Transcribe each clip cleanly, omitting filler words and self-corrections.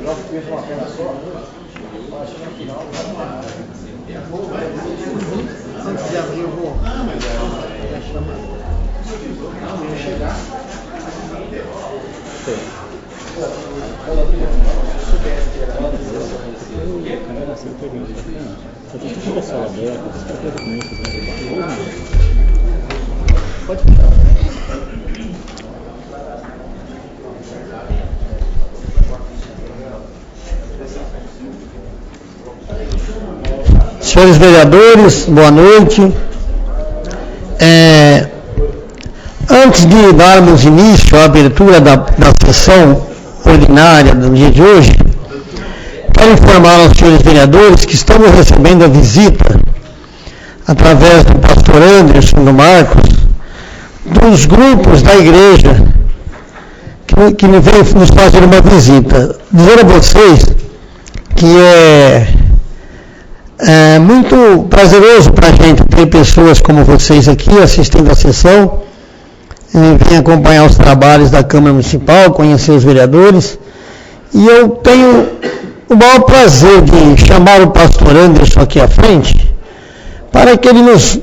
Antes de abrir, eu vou chamar. Pode puxar. Senhores vereadores, boa noite. Antes de darmos início à abertura da sessão ordinária do dia de hoje, quero informar aos senhores vereadores que estamos recebendo a visita, através do pastor Anderson do Marcos, dos grupos da igreja que vem nos fazer uma visita. Dizer a vocês que é muito prazeroso para a gente ter pessoas como vocês aqui assistindo a sessão, vem acompanhar os trabalhos da Câmara Municipal, conhecer os vereadores, e eu tenho o maior prazer de chamar o pastor Anderson aqui à frente, para que ele nos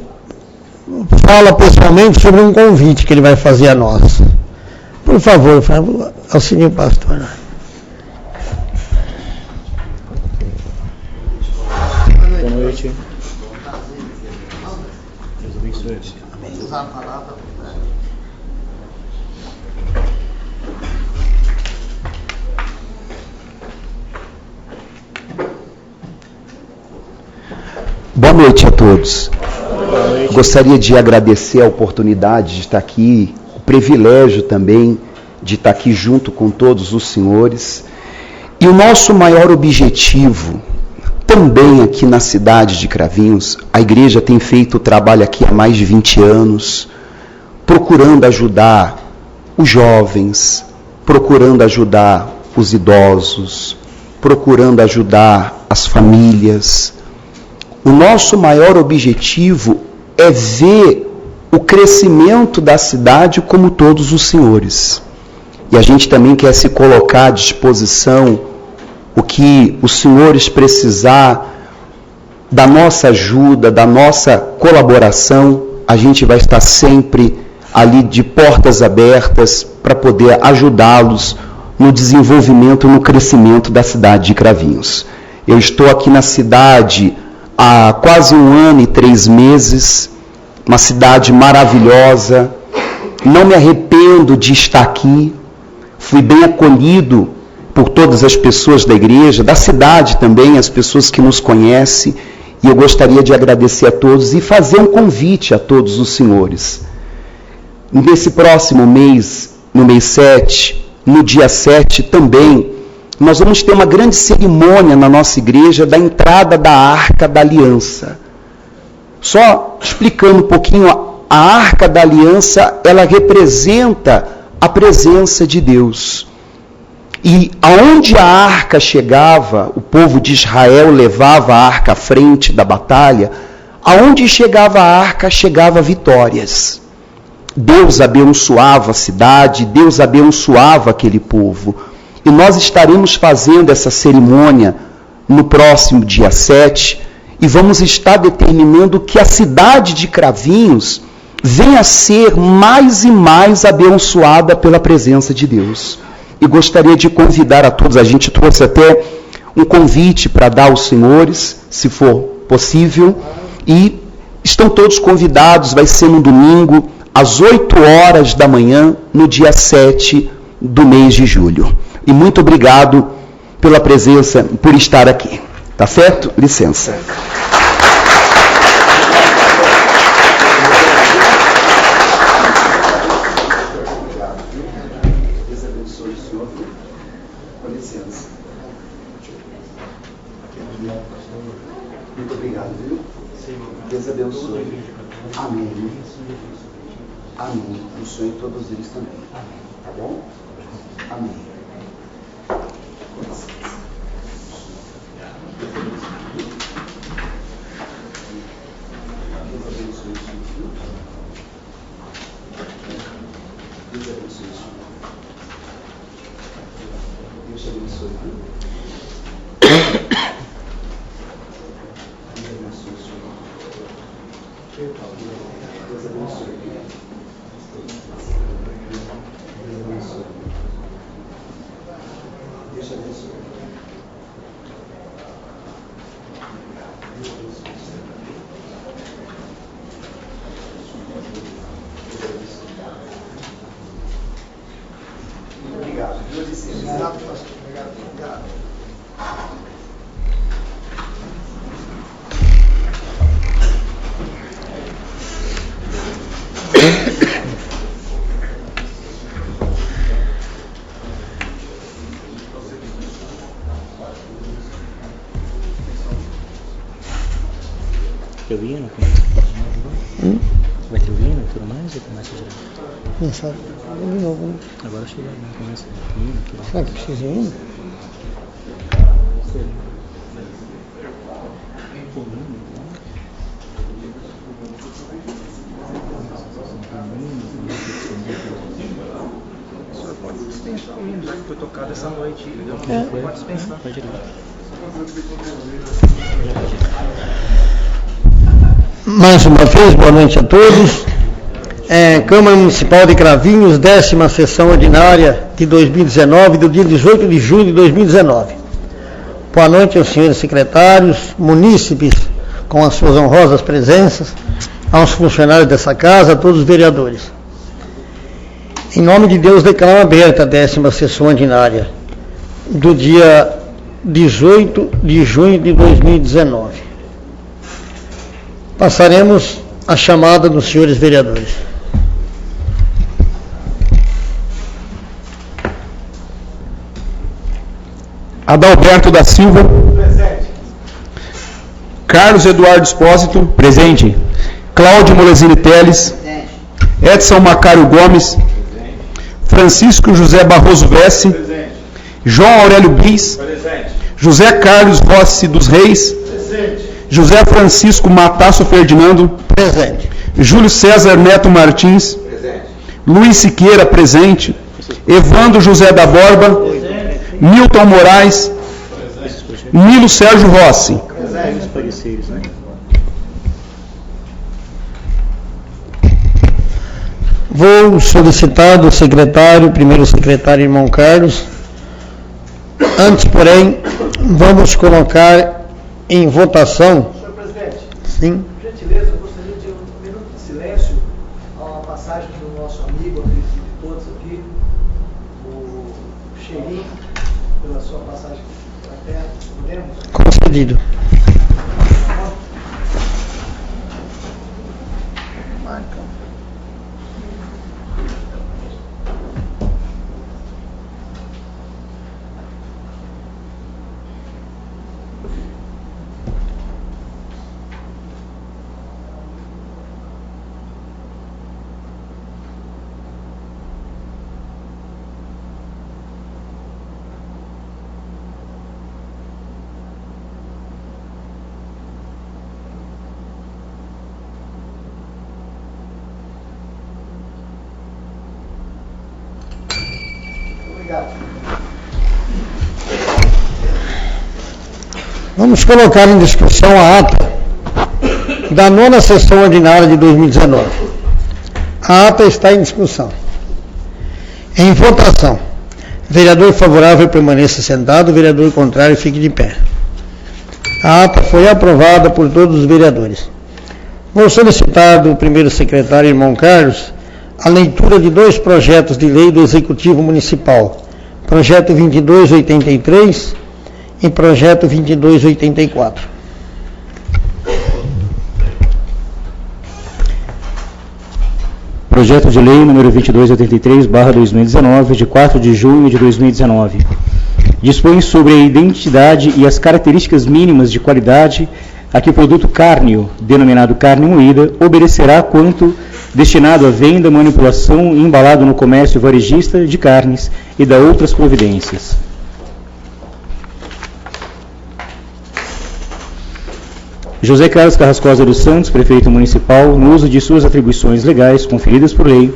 fala pessoalmente sobre um convite que ele vai fazer a nós. Por favor, auxilie o pastor. Boa noite. Deus abençoe. Usar a palavra. Boa noite a todos. Boa noite. Gostaria de agradecer a oportunidade de estar aqui, o privilégio também de estar aqui junto com todos os senhores. E o nosso maior objetivo, também aqui na cidade de Cravinhos, a igreja tem feito o trabalho aqui há mais de 20 anos, procurando ajudar os jovens, procurando ajudar os idosos, procurando ajudar as famílias. O nosso maior objetivo é ver o crescimento da cidade como todos os senhores. E a gente também quer se colocar à disposição, o que os senhores precisar da nossa ajuda, da nossa colaboração, a gente vai estar sempre ali de portas abertas para poder ajudá-los no desenvolvimento e no crescimento da cidade de Cravinhos. Eu estou aqui na cidade há quase 1 ano e 3 meses, uma cidade maravilhosa, não me arrependo de estar aqui, fui bem acolhido por todas as pessoas da igreja, da cidade também, as pessoas que nos conhecem, e eu gostaria de agradecer a todos e fazer um convite a todos os senhores. Nesse próximo mês, no mês 7, no dia 7 também, nós vamos ter uma grande cerimônia na nossa igreja da entrada da Arca da Aliança. Só explicando um pouquinho, a Arca da Aliança, ela representa a presença de Deus. E aonde a arca chegava, o povo de Israel levava a arca à frente da batalha, aonde chegava a arca, chegava vitórias. Deus abençoava a cidade, Deus abençoava aquele povo. E nós estaremos fazendo essa cerimônia no próximo dia 7 e vamos estar determinando que a cidade de Cravinhos venha a ser mais e mais abençoada pela presença de Deus. E gostaria de convidar a todos, a gente trouxe até um convite para dar aos senhores, se for possível, e estão todos convidados, vai ser no domingo, às 8 horas da manhã, no dia 7 do mês de julho. E muito obrigado pela presença, por estar aqui. Tá certo? Licença. Muito obrigado, viu? Deus abençoe. Amém. Amém. Abençoe todos eles também. Tá bom? Amém. Deus abençoe os filhos. Deus abençoe os filhos. Deus abençoe. Tem o hino? Vai ter o hino e tudo mais ou começa já? Não sabe? De novo, né? Agora chega, né? Começa o hino. Será que precisa de hino? O senhor pode dispensar o hino, já que foi tocado essa noite. Pode dispensar. Pode ir. Mais uma vez, boa noite a todos. Câmara Municipal de Cravinhos, 10ª sessão ordinária de 2019, do dia 18 de julho de 2019. Boa noite aos senhores secretários, munícipes com as suas honrosas presenças, aos funcionários dessa casa, a todos os vereadores. Em nome de Deus, declaro aberta a 10ª sessão ordinária do dia 18 de junho de 2019. Passaremos a chamada dos senhores vereadores. Adalberto da Silva. Presente. Carlos Eduardo Espósito. Presente. Cláudio Molesini Teles. Presente. Edson Macário Gomes. Presente. Francisco José Barroso Vesce. Presente. João Aurélio Bis. Presente. José Carlos Rossi dos Reis. Presente. José Francisco Matasso Ferdinando. Presente. Júlio César Neto Martins. Presente. Luiz Siqueira. Presente. Evandro José da Borba. Presente. Milton Moraes. Presente. Nilo Sérgio Rossi. Presente. Vou solicitar do secretário, primeiro secretário, irmão Carlos. Antes, porém, vamos colocar em votação. Senhor presidente, Sim. por gentileza, eu gostaria de um minuto de silêncio a uma passagem do nosso amigo, acredito de todos aqui, o Xerim, pela sua passagem para a terra. Podemos? Concedido. Vamos colocar em discussão a ata da 9ª sessão ordinária de 2019. A ata está em discussão. Em votação. Vereador favorável permaneça sentado, vereador contrário fique de pé. A ata foi aprovada por todos os vereadores. Vou solicitar do primeiro secretário, irmão Carlos, a leitura de 2 projetos de lei do Executivo Municipal. Projeto 2283 e projeto 2284. Projeto de lei número 2283/2019, de 4 de junho de 2019. Dispõe sobre a identidade e as características mínimas de qualidade a que o produto cárneo, denominado carne moída, obedecerá quanto destinado à venda, manipulação e embalado no comércio varejista de carnes e da outras providências. José Carlos Carrascosa dos Santos, prefeito municipal, no uso de suas atribuições legais conferidas por lei,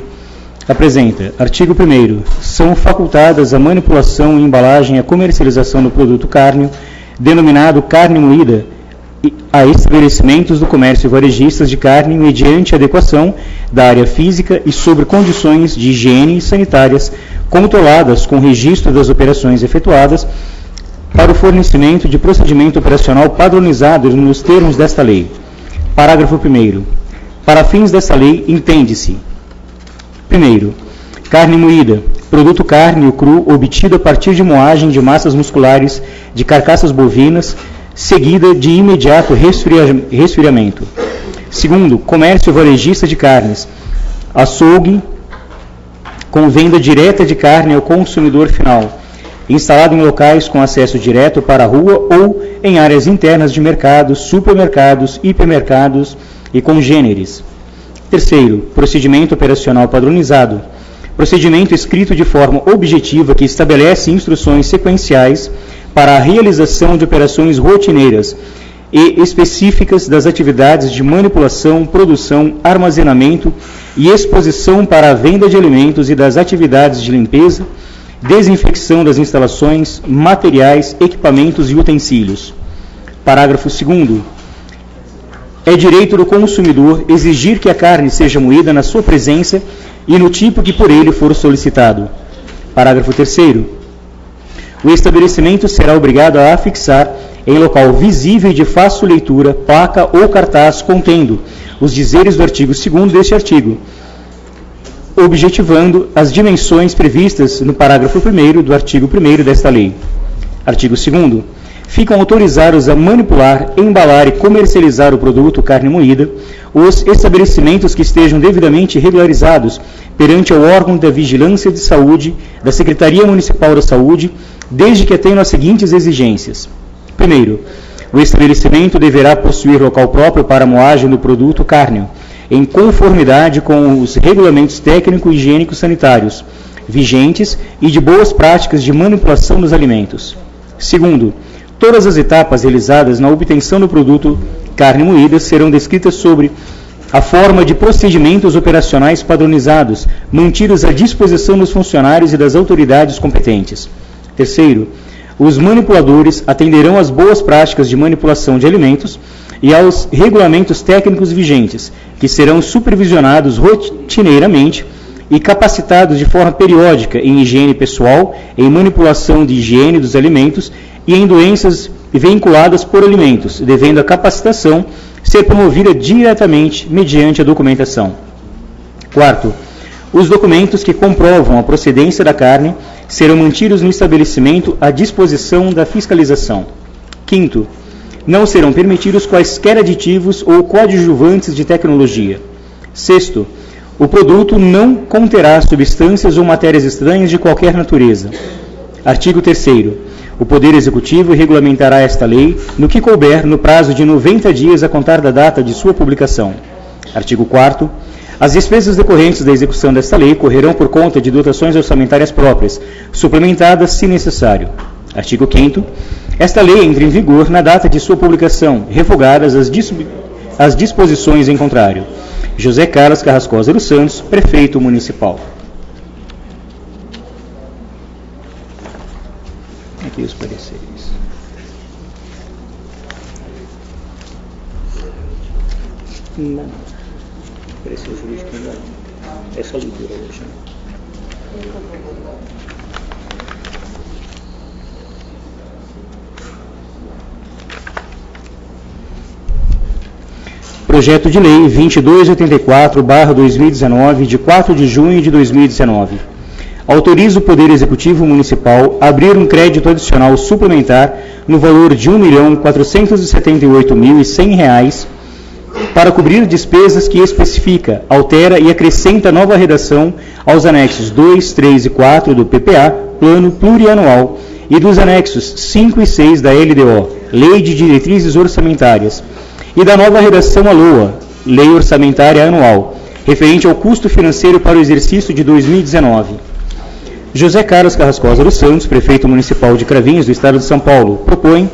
apresenta. Artigo 1º. São facultadas a manipulação, embalagem e a comercialização do produto cárneo, denominado carne moída, a estabelecimentos do comércio varejistas de carne mediante adequação da área física e sobre condições de higiene sanitárias controladas com registro das operações efetuadas para o fornecimento de procedimento operacional padronizado nos termos desta lei. Parágrafo 1º. Para fins desta lei, entende-se: primeiro, carne moída, produto cárneo cru obtido a partir de moagem de massas musculares de carcaças bovinas, seguida de imediato resfriamento. Segundo, comércio varejista de carnes, açougue com venda direta de carne ao consumidor final, instalado em locais com acesso direto para a rua ou em áreas internas de mercados, supermercados, hipermercados e congêneres. Terceiro, procedimento operacional padronizado, procedimento escrito de forma objetiva que estabelece instruções sequenciais para a realização de operações rotineiras e específicas das atividades de manipulação, produção, armazenamento e exposição para a venda de alimentos e das atividades de limpeza, desinfecção das instalações, materiais, equipamentos e utensílios. Parágrafo 2º. É direito do consumidor exigir que a carne seja moída na sua presença e no tipo que por ele for solicitado. Parágrafo 3º. O estabelecimento será obrigado a afixar em local visível e de fácil leitura placa ou cartaz contendo os dizeres do artigo 2º deste artigo, objetivando as dimensões previstas no parágrafo 1º do artigo 1º desta lei. Artigo 2º. Ficam autorizados a manipular, embalar e comercializar o produto carne moída os estabelecimentos que estejam devidamente regularizados perante o órgão da Vigilância de Saúde da Secretaria Municipal da Saúde, desde que atendam às seguintes exigências. Primeiro, o estabelecimento deverá possuir local próprio para a moagem do produto cárneo, em conformidade com os regulamentos técnicos e higiênicos sanitários vigentes e de boas práticas de manipulação dos alimentos. Segundo, todas as etapas realizadas na obtenção do produto carne moída serão descritas sobre a forma de procedimentos operacionais padronizados, mantidos à disposição dos funcionários e das autoridades competentes. Terceiro, os manipuladores atenderão às boas práticas de manipulação de alimentos e aos regulamentos técnicos vigentes, que serão supervisionados rotineiramente e capacitados de forma periódica em higiene pessoal, em manipulação de higiene dos alimentos e em doenças vinculadas por alimentos, devendo a capacitação ser promovida diretamente mediante a documentação. Quarto, os documentos que comprovam a procedência da carne serão mantidos no estabelecimento à disposição da fiscalização. Quinto, não serão permitidos quaisquer aditivos ou coadjuvantes de tecnologia. Sexto, o produto não conterá substâncias ou matérias estranhas de qualquer natureza. Artigo 3º. O Poder Executivo regulamentará esta lei no que couber no prazo de 90 dias a contar da data de sua publicação. Artigo 4º. As despesas decorrentes da execução desta lei correrão por conta de dotações orçamentárias próprias, suplementadas se necessário. Artigo 5º. Esta lei entra em vigor na data de sua publicação, revogadas as disposições em contrário. José Carlos Carrascosa dos Santos, Prefeito Municipal. Aqui os pareceres. Não. Parecer jurídico não. É só leitura hoje. Projeto de Lei 2284/2019, de 4 de junho de 2019. Autoriza o Poder Executivo Municipal a abrir um crédito adicional suplementar no valor de R$ 1.478.100 para cobrir despesas que especifica, altera e acrescenta nova redação aos anexos 2, 3 e 4 do PPA, Plano Plurianual, e dos anexos 5 e 6 da LDO, Lei de Diretrizes Orçamentárias, e da nova redação à LOA, Lei Orçamentária Anual, referente ao custo financeiro para o exercício de 2019. José Carlos Carrascosa dos Santos, Prefeito Municipal de Cravinhos, do Estado de São Paulo, propõe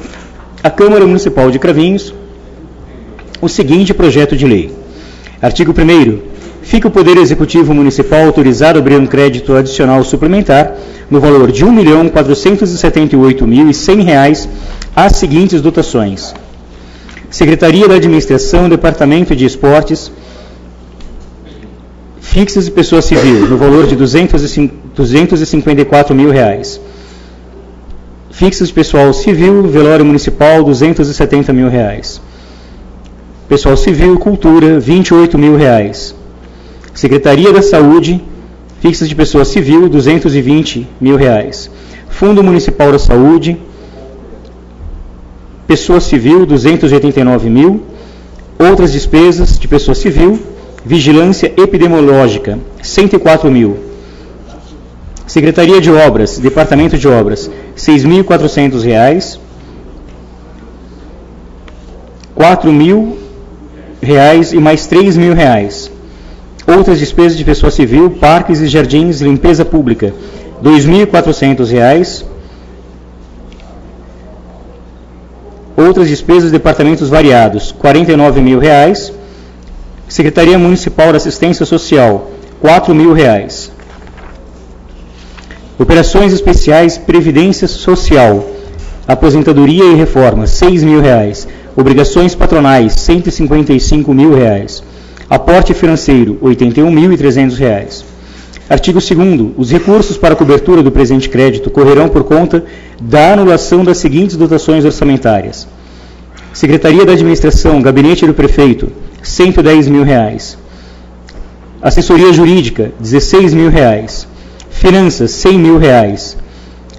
à Câmara Municipal de Cravinhos o seguinte projeto de lei. Artigo 1º. fica o Poder Executivo Municipal autorizado a abrir um crédito adicional suplementar no valor de R$ 1.478.100 às seguintes dotações: Secretaria da Administração, Departamento de Esportes, fixas de pessoa civil, no valor de R$ 254 mil. Fixas de pessoal civil, velório municipal, R$ 270 mil. Pessoal civil, cultura, R$ 28 mil. Secretaria da Saúde, fixas de pessoa civil, R$ 220 mil. Fundo Municipal da Saúde, pessoa civil, R$ 289 mil. Outras despesas de pessoa civil, vigilância epidemiológica, R$ 104 mil. Secretaria de Obras, Departamento de Obras, R$ 6.400. R$ 4 mil e mais R$ 3 mil. Outras despesas de pessoa civil, parques e jardins, limpeza pública, R$ 2.400. Outras despesas, departamentos variados, R$ 49 mil. Secretaria Municipal da Assistência Social, R$ 4 mil. Operações Especiais, Previdência Social, Aposentadoria e Reforma, R$ 6 mil. Obrigações patronais, R$ 155 mil. Aporte financeiro, R$ 81.300. Artigo 2º. Os recursos para a cobertura do presente crédito correrão por conta da anulação das seguintes dotações orçamentárias: Secretaria da Administração, Gabinete do Prefeito, R$ 110 mil. Assessoria Jurídica, R$ 16 mil. Finanças, R$ 100 mil.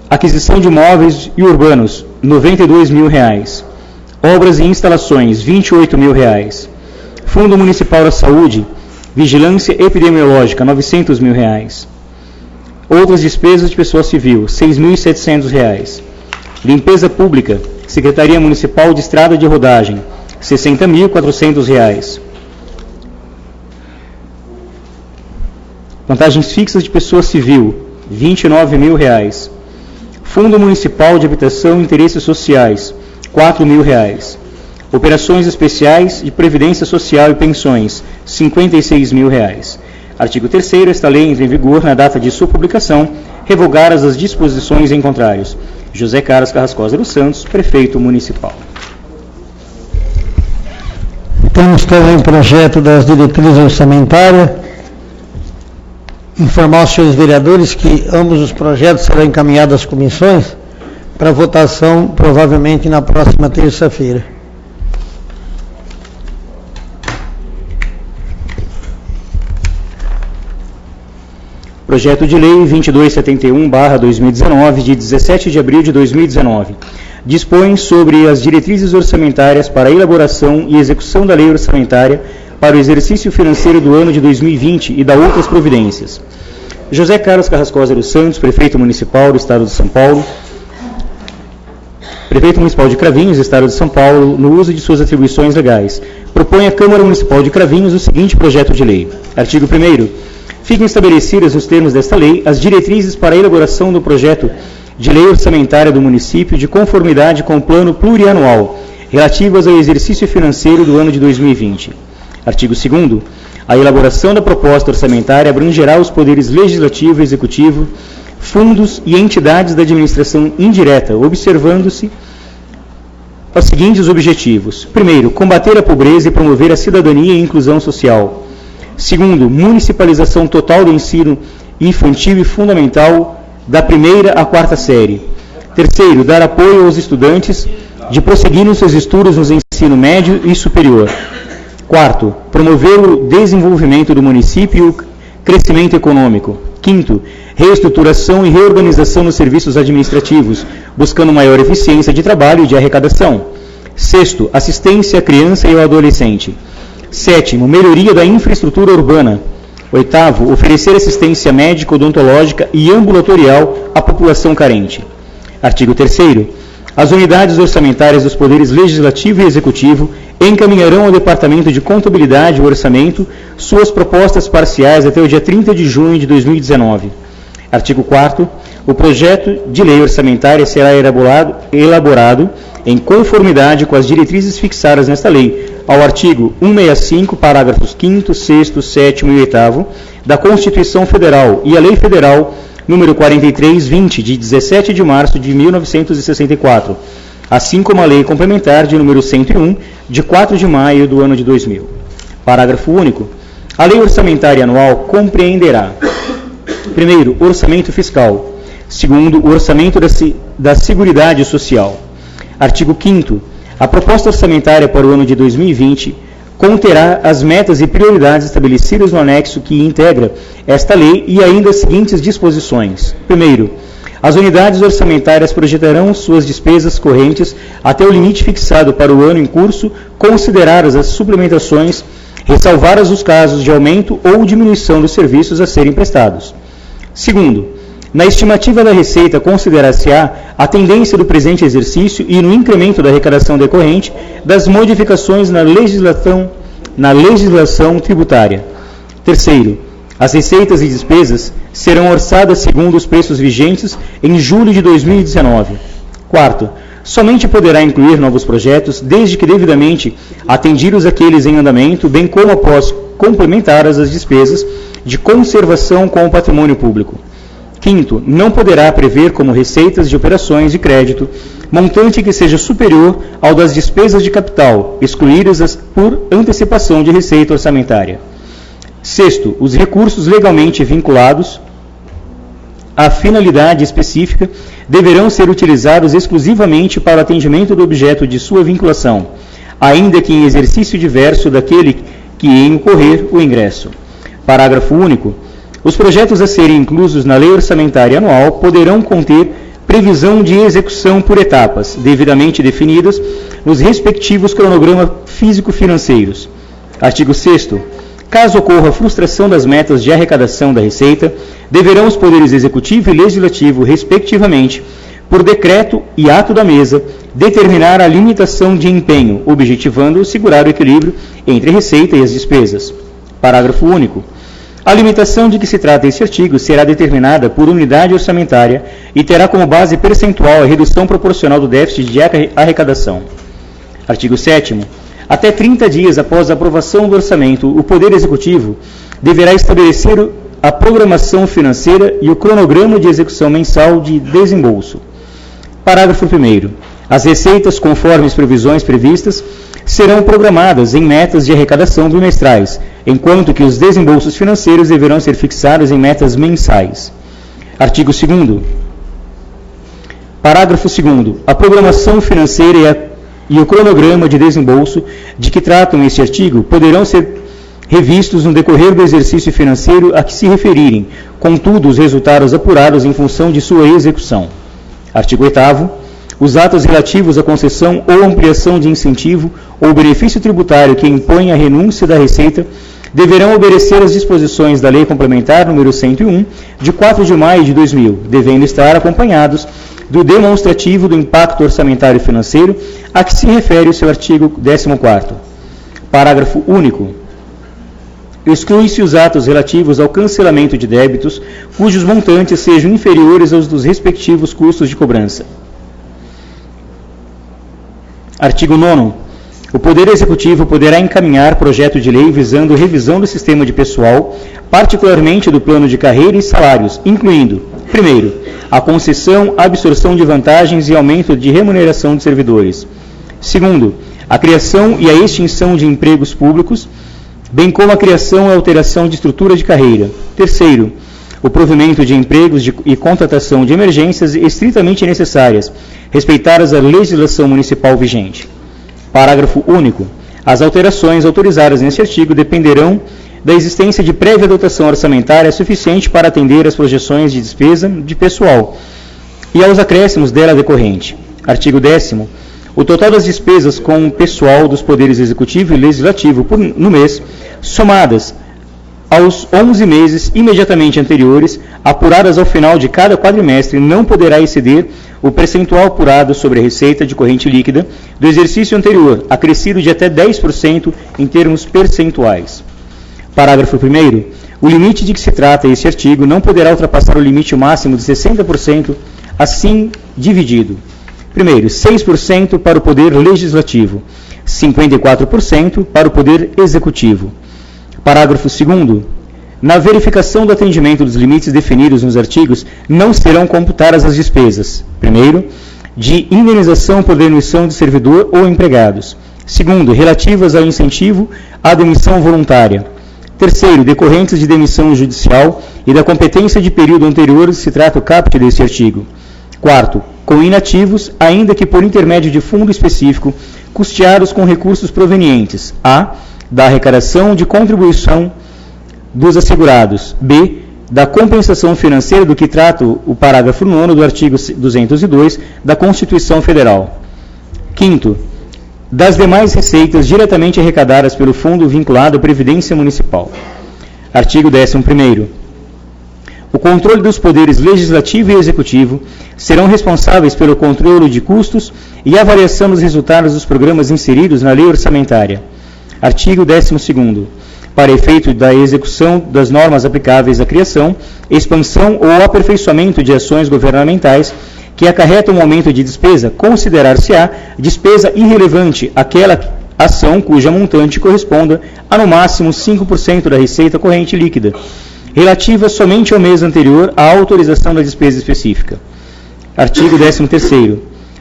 Aquisição de imóveis e urbanos, R$ 92 mil. Obras e instalações, R$ 28 mil. Fundo Municipal da Saúde, Vigilância Epidemiológica, R$ 900 mil. Outras despesas de pessoa civil, R$ 6.700. Limpeza Pública, Secretaria Municipal de Estrada de Rodagem, R$ 60.400. Vantagens fixas de pessoa civil, R$ 29 mil. Fundo Municipal de Habitação e Interesses Sociais, R$ 4 mil. Operações Especiais de Previdência Social e Pensões, R$ 56 mil. Artigo 3º. Esta lei entra em vigor na data de sua publicação, revogadas as disposições em contrários. José Carlos Carrascosa dos Santos, Prefeito Municipal. Temos também o projeto das diretrizes orçamentárias. Informar aos senhores vereadores que ambos os projetos serão encaminhados às comissões para votação, provavelmente na próxima terça-feira. Projeto de Lei 2271/2019, de 17 de abril de 2019, dispõe sobre as diretrizes orçamentárias para a elaboração e execução da lei orçamentária para o exercício financeiro do ano de 2020 e da outras providências. José Carlos Carrascosa dos Santos, Prefeito Municipal do Estado de São Paulo, Prefeito Municipal de Cravinhos, Estado de São Paulo, no uso de suas atribuições legais, propõe à Câmara Municipal de Cravinhos o seguinte projeto de lei. Artigo 1º. Ficam estabelecidas nos termos desta lei as diretrizes para a elaboração do projeto de lei orçamentária do município de conformidade com o plano plurianual relativas ao exercício financeiro do ano de 2020. Artigo 2º. A elaboração da proposta orçamentária abrangerá os poderes legislativo e executivo, fundos e entidades da administração indireta, observando-se os seguintes objetivos. Primeiro, combater a pobreza e promover a cidadania e inclusão social. Segundo, municipalização total do ensino infantil e fundamental da 1ª à 4ª série. Terceiro, dar apoio aos estudantes de prosseguirem seus estudos no ensino médio e superior. Quarto, promover o desenvolvimento do município e o crescimento econômico. Quinto, reestruturação e reorganização dos serviços administrativos, buscando maior eficiência de trabalho e de arrecadação. Sexto, assistência à criança e ao adolescente. Sétimo, melhoria da infraestrutura urbana. Oitavo, oferecer assistência médica, odontológica e ambulatorial à população carente. Artigo 3º. As unidades orçamentárias dos poderes legislativo e executivo encaminharão ao Departamento de Contabilidade e Orçamento suas propostas parciais até o dia 30 de junho de 2019. Artigo 4º. O projeto de lei orçamentária será elaborado em conformidade com as diretrizes fixadas nesta lei, ao artigo 165, parágrafos 5º, 6º, 7º e 8º da Constituição Federal e a Lei Federal número 4320, de 17 de março de 1964, assim como a Lei Complementar de número 101, de 4 de maio do ano de 2000. Parágrafo único. A Lei Orçamentária Anual compreenderá: primeiro, orçamento fiscal; segundo, o orçamento da Seguridade Social. Artigo 5º. A proposta orçamentária para o ano de 2020 conterá as metas e prioridades estabelecidas no anexo que integra esta lei e ainda as seguintes disposições. Primeiro, as unidades orçamentárias projetarão suas despesas correntes até o limite fixado para o ano em curso, consideradas as suplementações, ressalvadas os casos de aumento ou diminuição dos serviços a serem prestados. Segundo, na estimativa da receita considerar-se-á a tendência do presente exercício e no incremento da arrecadação decorrente das modificações na legislação tributária. Terceiro, as receitas e despesas serão orçadas segundo os preços vigentes em julho de 2019. Quarto, somente poderá incluir novos projetos desde que devidamente atendidos aqueles em andamento, bem como após complementadas as despesas de conservação com o patrimônio público. Quinto, não poderá prever como receitas de operações de crédito montante que seja superior ao das despesas de capital, excluídas por antecipação de receita orçamentária. Sexto, os recursos legalmente vinculados à finalidade específica deverão ser utilizados exclusivamente para o atendimento do objeto de sua vinculação, ainda que em exercício diverso daquele que em ocorrer o ingresso. Parágrafo único. Os projetos a serem inclusos na Lei Orçamentária Anual poderão conter previsão de execução por etapas, devidamente definidas nos respectivos cronogramas físico-financeiros. Artigo 6º. Caso ocorra frustração das metas de arrecadação da Receita, deverão os poderes Executivo e Legislativo, respectivamente, por decreto e ato da mesa, determinar a limitação de empenho, objetivando assegurar o equilíbrio entre a receita e as despesas. Parágrafo único. A limitação de que se trata este artigo será determinada por unidade orçamentária e terá como base percentual a redução proporcional do déficit de arrecadação. Artigo 7º. Até 30 dias após a aprovação do orçamento, o Poder Executivo deverá estabelecer a programação financeira e o cronograma de execução mensal de desembolso. Parágrafo 1º. As receitas, conforme as previsões previstas, serão programadas em metas de arrecadação bimestrais, enquanto que os desembolsos financeiros deverão ser fixados em metas mensais. Artigo 2º. Parágrafo 2º. A programação financeira e o cronograma de desembolso de que tratam este artigo poderão ser revistos no decorrer do exercício financeiro a que se referirem, contudo, os resultados apurados em função de sua execução. Artigo 8º. Os atos relativos à concessão ou ampliação de incentivo ou benefício tributário que impõem a renúncia da receita deverão obedecer às disposições da Lei Complementar número 101, de 4 de maio de 2000, devendo estar acompanhados do demonstrativo do impacto orçamentário e financeiro a que se refere o seu artigo 14º. Parágrafo único. Exclui-se os atos relativos ao cancelamento de débitos cujos montantes sejam inferiores aos dos respectivos custos de cobrança. Artigo 9º. O Poder Executivo poderá encaminhar projeto de lei visando revisão do sistema de pessoal, particularmente do plano de carreira e salários, incluindo, primeiro, a concessão, absorção de vantagens e aumento de remuneração de servidores. Segundo, a criação e a extinção de empregos públicos, bem como a criação e alteração de estrutura de carreira. Terceiro, o provimento de empregos e contratação de emergências estritamente necessárias, respeitadas a legislação municipal vigente. Parágrafo único. As alterações autorizadas neste artigo dependerão da existência de prévia dotação orçamentária suficiente para atender às projeções de despesa de pessoal e aos acréscimos dela decorrente. Artigo 10º. O total das despesas com o pessoal dos poderes Executivo e Legislativo no mês, somadas aos 11 meses imediatamente anteriores, apuradas ao final de cada quadrimestre, não poderá exceder o percentual apurado sobre a receita de corrente líquida do exercício anterior, acrescido de até 10% em termos percentuais. Parágrafo 1º. O limite de que se trata este artigo não poderá ultrapassar o limite máximo de 60%, assim dividido. Primeiro, 6% para o Poder Legislativo, 54% para o Poder Executivo. Parágrafo 2º. Na verificação do atendimento dos limites definidos nos artigos, não serão computadas as despesas, primeiro, de indenização por demissão de servidor ou empregados. Segundo, relativas ao incentivo à demissão voluntária. Terceiro, decorrentes de demissão judicial e da competência de período anterior se trata o caput deste artigo. Quarto, com inativos, ainda que por intermédio de fundo específico, custeados com recursos provenientes a. da arrecadação de contribuição dos assegurados, b. da compensação financeira do que trata o parágrafo 9º do artigo 202 da Constituição Federal. Quinto, das demais receitas diretamente arrecadadas pelo fundo vinculado à Previdência Municipal. Artigo 11º. O controle dos poderes legislativo e executivo serão responsáveis pelo controle de custos e avaliação dos resultados dos programas inseridos na lei orçamentária. Artigo 12º. Para efeito da execução das normas aplicáveis à criação, expansão ou aperfeiçoamento de ações governamentais que acarretam um aumento de despesa, considerar-se-á despesa irrelevante aquela ação cuja montante corresponda a no máximo 5% da receita corrente líquida, relativa somente ao mês anterior à autorização da despesa específica. Artigo 13º.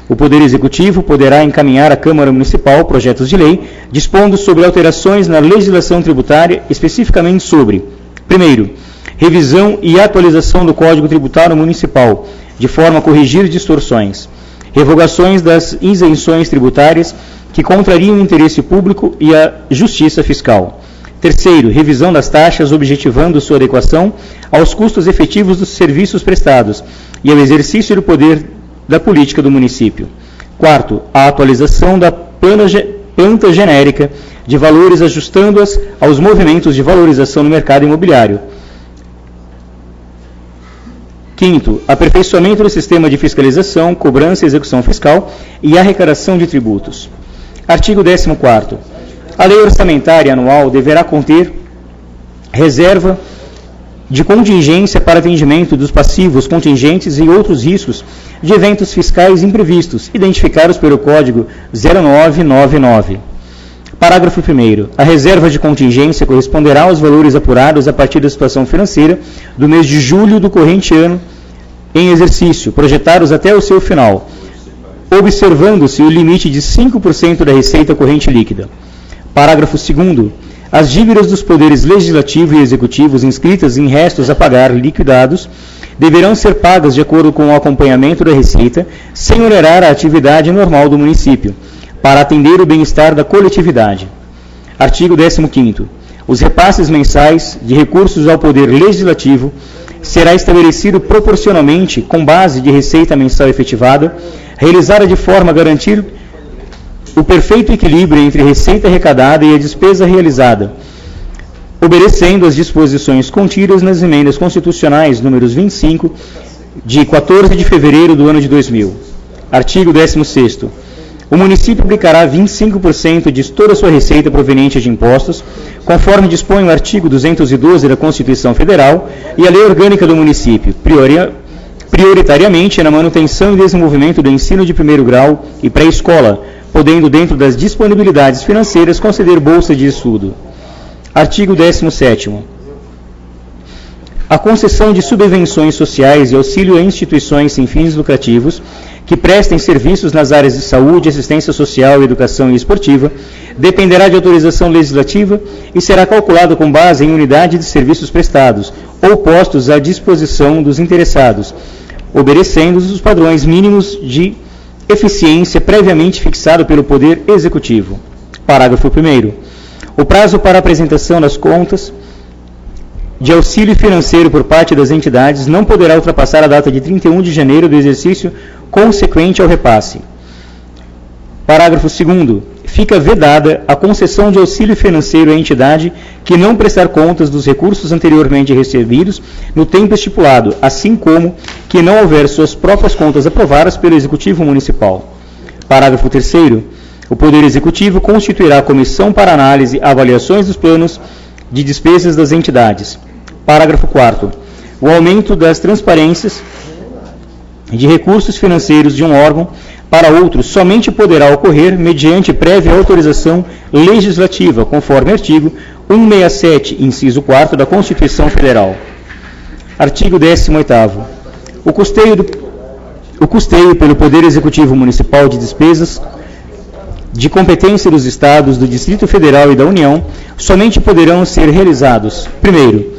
O Poder Executivo poderá encaminhar à Câmara Municipal projetos de lei dispondo sobre alterações na legislação tributária, especificamente sobre: primeiro, revisão e atualização do Código Tributário Municipal, de forma a corrigir distorções, revogações das isenções tributárias que contrariam o interesse público e a justiça fiscal. Terceiro, revisão das taxas objetivando sua adequação aos custos efetivos dos serviços prestados e ao exercício do poder da política do município. Quarto, a atualização da planta genérica de valores ajustando-as aos movimentos de valorização no mercado imobiliário. Quinto, aperfeiçoamento do sistema de fiscalização, cobrança e execução fiscal e arrecadação de tributos. Artigo 14º. A lei orçamentária anual deverá conter reserva de contingência para atendimento dos passivos, contingentes e outros riscos de eventos fiscais imprevistos, identificados pelo Código 0999. Parágrafo 1º. A reserva de contingência corresponderá aos valores apurados a partir da situação financeira do mês de julho do corrente ano em exercício, projetados até o seu final, observando-se o limite de 5% da receita corrente líquida. Parágrafo 2º. As dívidas dos poderes legislativo e executivos inscritas em restos a pagar liquidados deverão ser pagas de acordo com o acompanhamento da receita, sem onerar a atividade normal do município, para atender o bem-estar da coletividade. Artigo 15º. Os repasses mensais de recursos ao Poder Legislativo será estabelecido proporcionalmente com base de receita mensal efetivada, realizada de forma a garantir o perfeito equilíbrio entre receita arrecadada e a despesa realizada, obedecendo às disposições contidas nas emendas constitucionais números 25, de 14 de fevereiro do ano de 2000. Artigo 16º. O município aplicará 25% de toda a sua receita proveniente de impostos, conforme dispõe o artigo 212 da Constituição Federal e a Lei Orgânica do Município, prioritariamente na manutenção e desenvolvimento do ensino de primeiro grau e pré-escola, podendo, dentro das disponibilidades financeiras, conceder bolsa de estudo. Artigo 17º. A concessão de subvenções sociais e auxílio a instituições sem fins lucrativos que prestem serviços nas áreas de saúde, assistência social, educação e esportiva dependerá de autorização legislativa e será calculado com base em unidade de serviços prestados ou postos à disposição dos interessados, obedecendo os padrões mínimos de eficiência previamente fixado pelo Poder Executivo. Parágrafo 1º. O prazo para apresentação das contas de auxílio financeiro por parte das entidades não poderá ultrapassar a data de 31 de janeiro do exercício consequente ao repasse. Parágrafo 2º. Fica vedada a concessão de auxílio financeiro à entidade que não prestar contas dos recursos anteriormente recebidos no tempo estipulado, assim como que não houver suas próprias contas aprovadas pelo Executivo Municipal. Parágrafo 3º. O Poder Executivo constituirá comissão para análise e avaliações dos planos de despesas das entidades. Parágrafo 4º. O aumento das transparências de recursos financeiros de um órgão para outro somente poderá ocorrer mediante prévia autorização legislativa, conforme artigo 167, inciso 4 da Constituição Federal. Artigo 18º. O custeio pelo Poder Executivo Municipal de despesas de competência dos Estados, do Distrito Federal e da União somente poderão ser realizados, primeiro,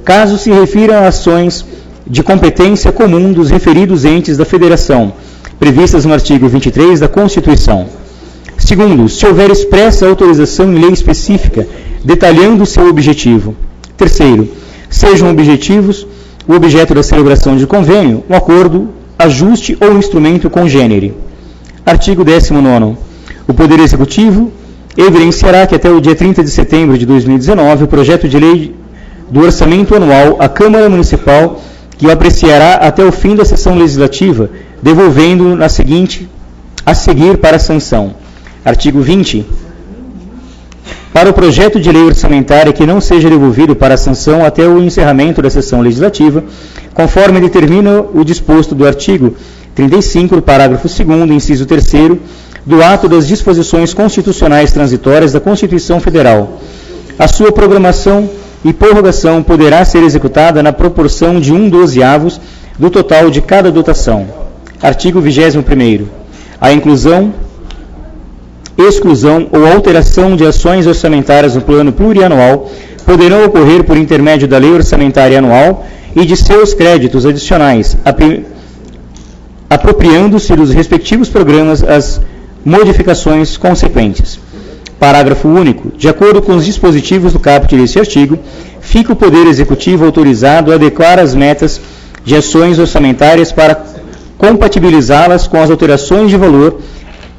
caso se refira a ações de competência comum dos referidos entes da Federação, previstas no artigo 23 da Constituição. Segundo, se houver expressa autorização em lei específica, detalhando seu objetivo. Terceiro, sejam objetivos o objeto da celebração de convênio, um acordo, ajuste ou instrumento congênere. Artigo 19º. O Poder Executivo evidenciará que até o dia 30 de setembro de 2019, o projeto de lei do orçamento anual à Câmara Municipal, que o apreciará até o fim da sessão legislativa, devolvendo a seguir para a sanção. Artigo 20. Para o projeto de lei orçamentária que não seja devolvido para a sanção até o encerramento da sessão legislativa, conforme determina o disposto do artigo 35, do parágrafo 2º, inciso 3º, do ato das disposições constitucionais transitórias da Constituição Federal. A sua programação e prorrogação poderá ser executada na proporção de 1/12 do total de cada dotação. Artigo 21º. A inclusão, exclusão ou alteração de ações orçamentárias no plano plurianual poderão ocorrer por intermédio da lei orçamentária anual e de seus créditos adicionais, apropriando-se dos respectivos programas as modificações consequentes. Parágrafo único. De acordo com os dispositivos do caput deste artigo, fica o Poder Executivo autorizado a adequar as metas de ações orçamentárias para compatibilizá-las com as alterações de valor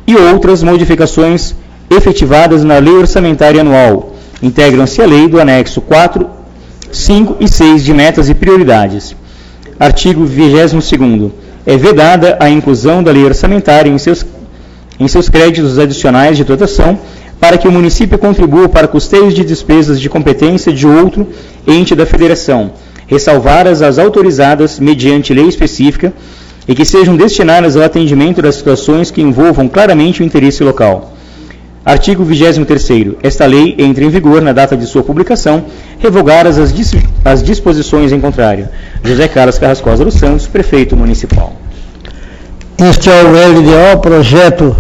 e outras modificações efetivadas na Lei Orçamentária Anual. Integram-se a lei do anexo 4, 5 e 6 de metas e prioridades. Artigo 22º. É vedada a inclusão da lei orçamentária em seus créditos adicionais de dotação para que o município contribua para custeios de despesas de competência de outro ente da federação, ressalvadas as autorizadas mediante lei específica e que sejam destinadas ao atendimento das situações que envolvam claramente o interesse local. Artigo 23º. Esta lei entra em vigor na data de sua publicação, revogadas as disposições em contrário. José Carlos Carrascosa dos Santos, Prefeito Municipal. Este é o LDO, projeto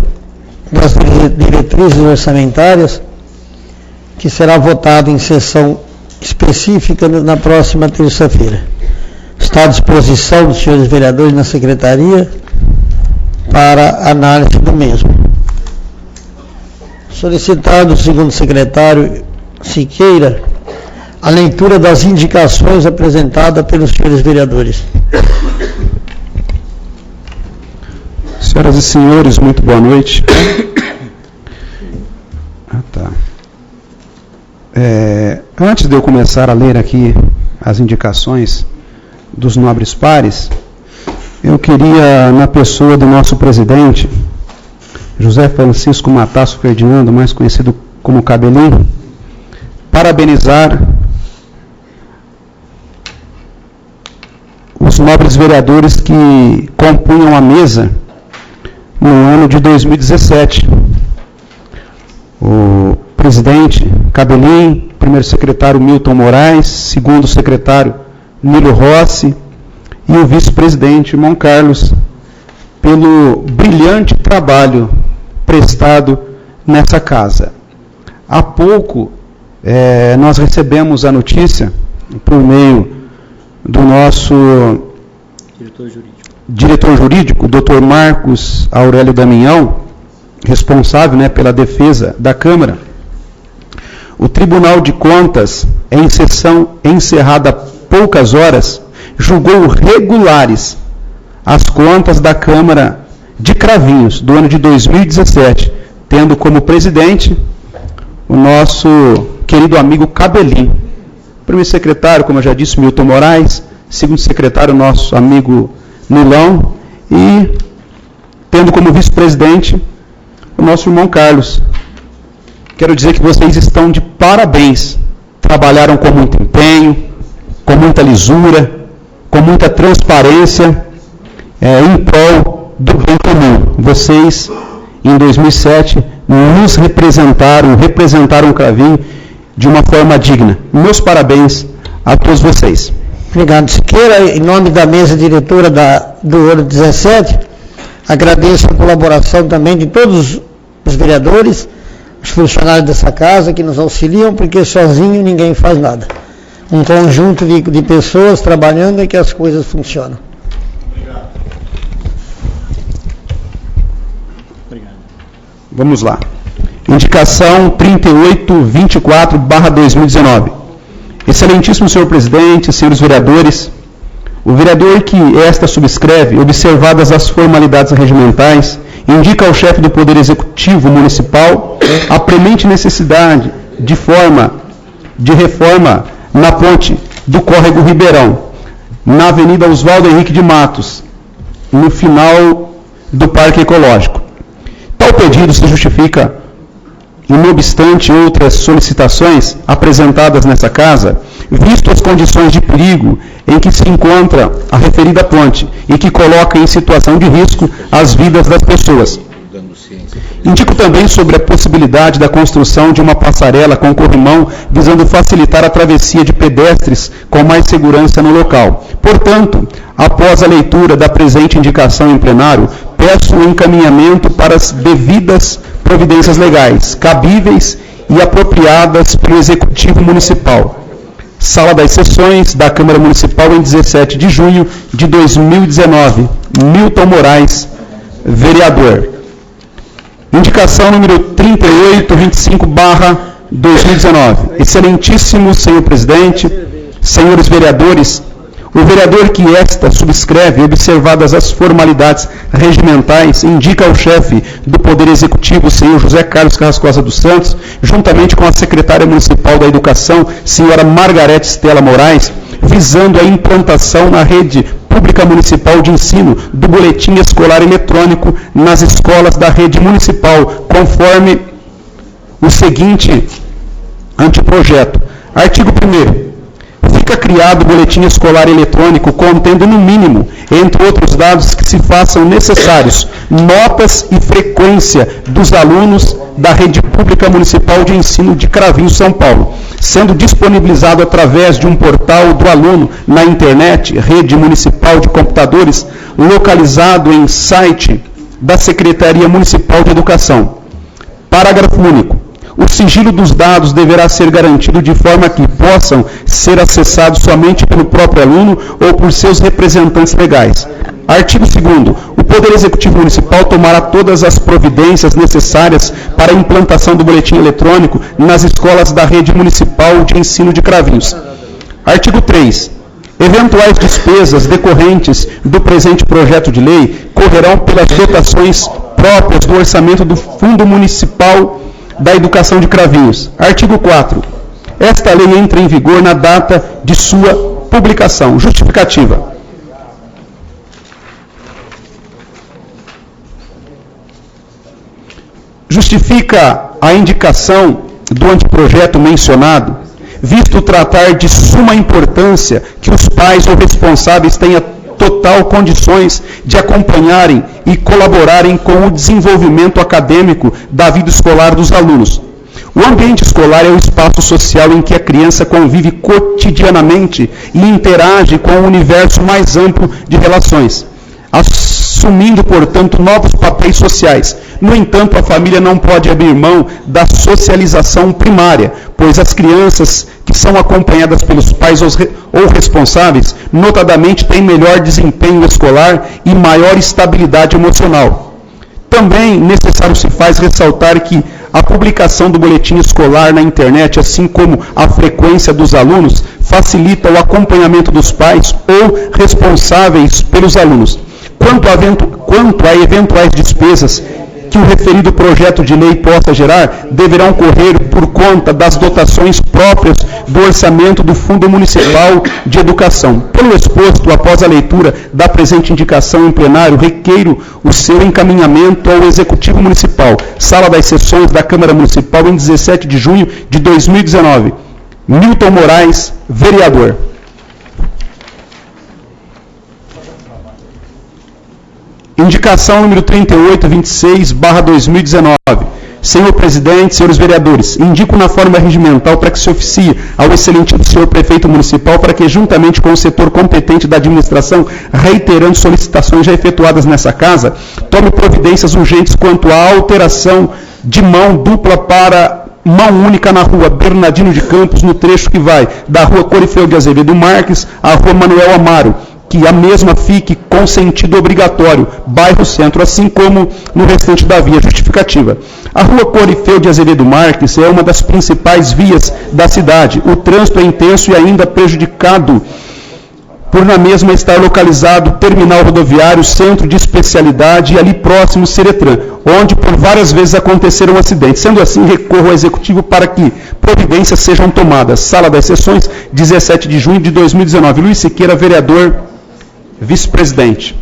das diretrizes orçamentárias, que será votado em sessão específica na próxima terça-feira. Está à disposição dos senhores vereadores na secretaria para análise do mesmo. Solicitado o segundo secretário Siqueira a leitura das indicações apresentadas pelos senhores vereadores. Senhoras e senhores, muito boa noite. Antes de eu começar a ler aqui as indicações dos nobres pares, eu queria, na pessoa do nosso presidente, José Francisco Matasso Ferdinando, mais conhecido como Cabelinho, parabenizar os nobres vereadores que compunham a mesa no ano de 2017. O presidente Cabelinho, primeiro secretário Milton Moraes, segundo secretário Nilo Rossi e o vice-presidente Irmão Carlos, pelo brilhante trabalho prestado nessa casa. Há pouco nós recebemos a notícia, por meio do nosso diretor jurídico, Dr. Marcos Aurélio Damião, responsável pela defesa da Câmara. O Tribunal de Contas, em sessão encerrada há poucas horas, julgou regulares as contas da Câmara de Cravinhos do ano de 2017, tendo como presidente o nosso querido amigo Cabelinho. Primeiro secretário, como eu já disse, Milton Moraes. Segundo secretário, nosso amigo Nilão. E tendo como vice-presidente o nosso irmão Carlos. Quero dizer que vocês estão de parabéns. trabalharam com muito empenho, com muita lisura, com muita transparência, em prol do bem comum. Vocês, em 2007, nos representaram o Cravinho de uma forma digna. Meus parabéns a todos vocês. Obrigado, Siqueira. Em nome da mesa diretora do Ouro 17, agradeço a colaboração também de todos os vereadores, os funcionários dessa casa que nos auxiliam, porque sozinho ninguém faz nada. Um conjunto de pessoas trabalhando é que as coisas funcionam. Obrigado. Vamos lá. Indicação 3824/2019. Excelentíssimo senhor presidente, senhores vereadores, o vereador que esta subscreve, observadas as formalidades regimentais, indica ao chefe do Poder Executivo Municipal a premente necessidade de reforma na ponte do Córrego Ribeirão, na Avenida Oswaldo Henrique de Matos, no final do Parque Ecológico. Tal pedido se justifica, não obstante outras solicitações apresentadas nessa casa, visto as condições de perigo em que se encontra a referida ponte e que coloca em situação de risco as vidas das pessoas. Indico também sobre a possibilidade da construção de uma passarela com corrimão visando facilitar a travessia de pedestres com mais segurança no local. Portanto, após a leitura da presente indicação em plenário, peço o encaminhamento para as devidas providências legais, cabíveis e apropriadas pelo Executivo Municipal. Sala das Sessões da Câmara Municipal em 17 de junho de 2019. Milton Moraes, vereador. Indicação número 3825/2019. Excelentíssimo senhor presidente, senhores vereadores, o vereador que esta subscreve, observadas as formalidades regimentais, indica ao chefe do Poder Executivo, senhor José Carlos Carrascosa dos Santos, juntamente com a secretária municipal da Educação, senhora Margarete Stella Moraes, visando a implantação na rede pública municipal de ensino do boletim escolar eletrônico nas escolas da rede municipal, conforme o seguinte anteprojeto. Artigo 1º. Fica criado o boletim escolar eletrônico contendo, no mínimo, entre outros dados que se façam necessários, notas e frequência dos alunos da rede pública municipal de ensino de Cravinhos, São Paulo, sendo disponibilizado através de um portal do aluno na internet, rede municipal de computadores, localizado em site da Secretaria Municipal de Educação. Parágrafo único. O sigilo dos dados deverá ser garantido de forma que possam ser acessados somente pelo próprio aluno ou por seus representantes legais. Artigo 2º. O Poder Executivo Municipal tomará todas as providências necessárias para a implantação do boletim eletrônico nas escolas da rede municipal de ensino de Cravinhos. Artigo 3. Eventuais despesas decorrentes do presente projeto de lei correrão pelas dotações próprias do orçamento do Fundo Municipal da Educação de Cravinhos. Artigo 4. Esta lei entra em vigor na data de sua publicação. Justificativa. Justifica a indicação do anteprojeto mencionado, visto tratar de suma importância que os pais ou responsáveis tenham total condições de acompanharem e colaborarem com o desenvolvimento acadêmico da vida escolar dos alunos. O ambiente escolar é o espaço social em que a criança convive cotidianamente e interage com o universo mais amplo de relações, assumindo, portanto, novos papéis sociais. No entanto, a família não pode abrir mão da socialização primária, pois as crianças que são acompanhadas pelos pais ou responsáveis, notadamente, têm melhor desempenho escolar e maior estabilidade emocional. Também necessário se faz ressaltar que a publicação do boletim escolar na internet, assim como a frequência dos alunos, facilita o acompanhamento dos pais ou responsáveis pelos alunos. Quanto a eventuais despesas que o referido projeto de lei possa gerar, deverão correr por conta das dotações próprias do orçamento do Fundo Municipal de Educação. Pelo exposto, após a leitura da presente indicação em plenário, requeiro o seu encaminhamento ao Executivo Municipal, Sala das Sessões da Câmara Municipal, em 17 de junho de 2019. Milton Moraes, vereador. Indicação número 3826/2019. Senhor presidente, senhores vereadores, indico na forma regimental para que se oficie ao excelentíssimo senhor prefeito municipal para que, juntamente com o setor competente da administração, reiterando solicitações já efetuadas nessa casa, tome providências urgentes quanto à alteração de mão dupla para mão única na rua Bernardino de Campos, no trecho que vai da rua Corifeu de Azevedo Marques à rua Manuel Amaro, que a mesma fique com sentido obrigatório, bairro Centro, assim como no restante da via. Justificativa. A rua Corifeu de Azevedo Marques é uma das principais vias da cidade. O trânsito é intenso e ainda prejudicado por na mesma estar localizado o terminal rodoviário, centro de especialidade e ali próximo Seretran, onde por várias vezes aconteceram acidentes. Sendo assim, recorro ao Executivo para que providências sejam tomadas. Sala das Sessões, 17 de junho de 2019. Luiz Siqueira, vereador, vice-presidente.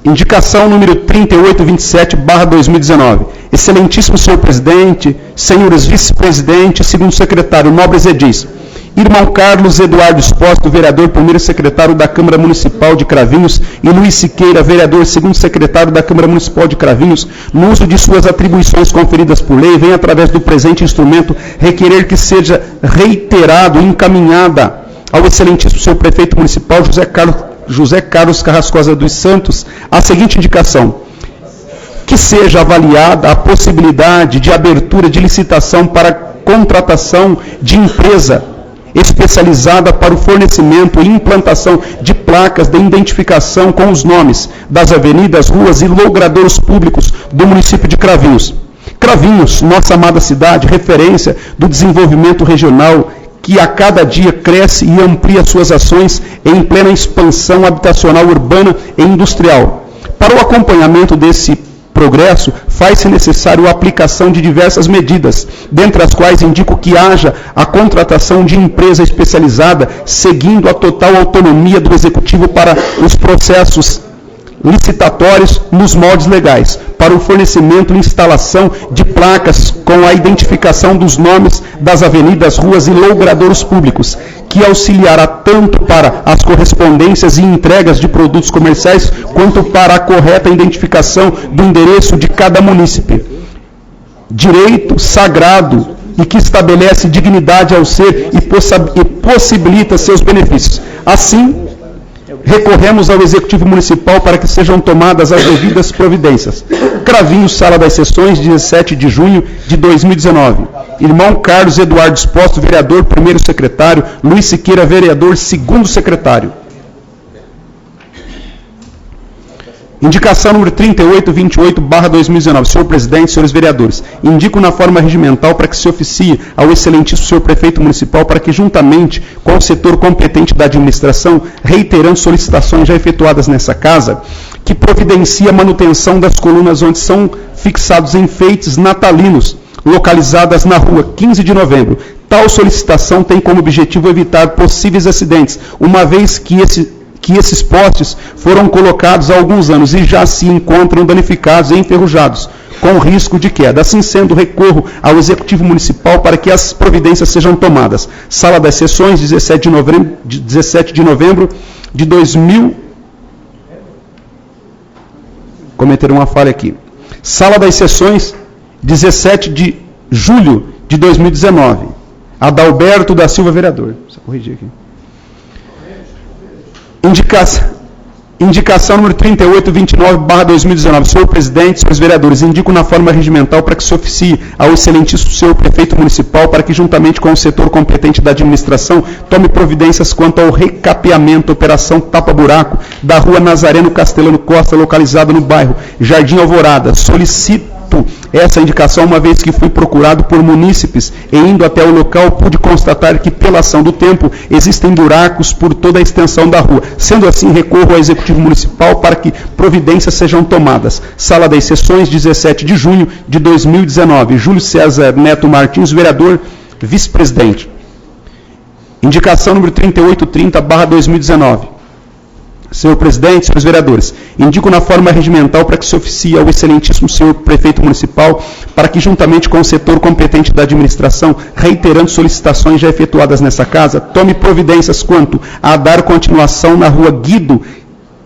Indicação número 3827/2019. Excelentíssimo senhor presidente, senhores vice-presidentes, segundo secretário, nobres edis. Irmão Carlos Eduardo Espósito, vereador, primeiro secretário da Câmara Municipal de Cravinhos, e Luiz Siqueira, vereador, segundo secretário da Câmara Municipal de Cravinhos, no uso de suas atribuições conferidas por lei, vem através do presente instrumento requerer que seja reiterado e encaminhada ao excelentíssimo senhor prefeito municipal José Carlos Carrascosa dos Santos a seguinte indicação: que seja avaliada a possibilidade de abertura de licitação para contratação de empresa especializada para o fornecimento e implantação de placas de identificação com os nomes das avenidas, ruas e logradouros públicos do município de Cravinhos. Cravinhos, nossa amada cidade, referência do desenvolvimento regional, que a cada dia cresce e amplia suas ações em plena expansão habitacional urbana e industrial. Para o acompanhamento desse progresso, faz-se necessário a aplicação de diversas medidas, dentre as quais indico que haja a contratação de empresa especializada, seguindo a total autonomia do Executivo para os processos licitatórios nos moldes legais, para o fornecimento e instalação de placas com a identificação dos nomes das avenidas, ruas e logradouros públicos, que auxiliará tanto para as correspondências e entregas de produtos comerciais, quanto para a correta identificação do endereço de cada munícipe. Direito sagrado e que estabelece dignidade ao ser e possibilita seus benefícios. Assim, recorremos ao Executivo Municipal para que sejam tomadas as devidas providências. Cravinhos, Sala das Sessões, 17 de junho de 2019. Irmão Carlos Eduardo Espósito, vereador, primeiro secretário. Luiz Siqueira, vereador, segundo secretário. Indicação número 3828/2019. Senhor presidente, senhores vereadores, indico na forma regimental para que se oficie ao excelentíssimo senhor prefeito municipal para que, juntamente com o setor competente da administração, reiterando solicitações já efetuadas nessa casa, que providencie a manutenção das colunas onde são fixados enfeites natalinos, localizadas na rua 15 de novembro. Tal solicitação tem como objetivo evitar possíveis acidentes, uma vez que esses postes foram colocados há alguns anos e já se encontram danificados e enferrujados, com risco de queda. Assim sendo, recorro ao Executivo Municipal para que as providências sejam tomadas. Sala das Sessões, 17 de novembro de 2000. Cometeram uma falha aqui. Sala das Sessões, 17 de julho de 2019. Adalberto da Silva, vereador. Deixa eu corrigir aqui. Indicação número 3829/2019. Senhor presidente, senhores vereadores, indico na forma regimental para que se oficie ao excelentíssimo senhor prefeito municipal para que, juntamente com o setor competente da administração, tome providências quanto ao recapeamento, operação tapa-buraco, da rua Nazareno Castelano Costa, localizada no bairro Jardim Alvorada. Solicito essa indicação, uma vez que fui procurado por munícipes e indo até o local pude constatar que, pela ação do tempo, existem buracos por toda a extensão da rua. Sendo assim, recorro ao Executivo Municipal para que providências sejam tomadas. Sala das Sessões, 17 de junho de 2019. Júlio César Neto Martins, vereador, vice-presidente. Indicação número 3830/2019. Senhor presidente, senhores vereadores, indico na forma regimental para que se oficie ao excelentíssimo senhor prefeito municipal para que, juntamente com o setor competente da administração, reiterando solicitações já efetuadas nessa casa, tome providências quanto a dar continuação na rua Guido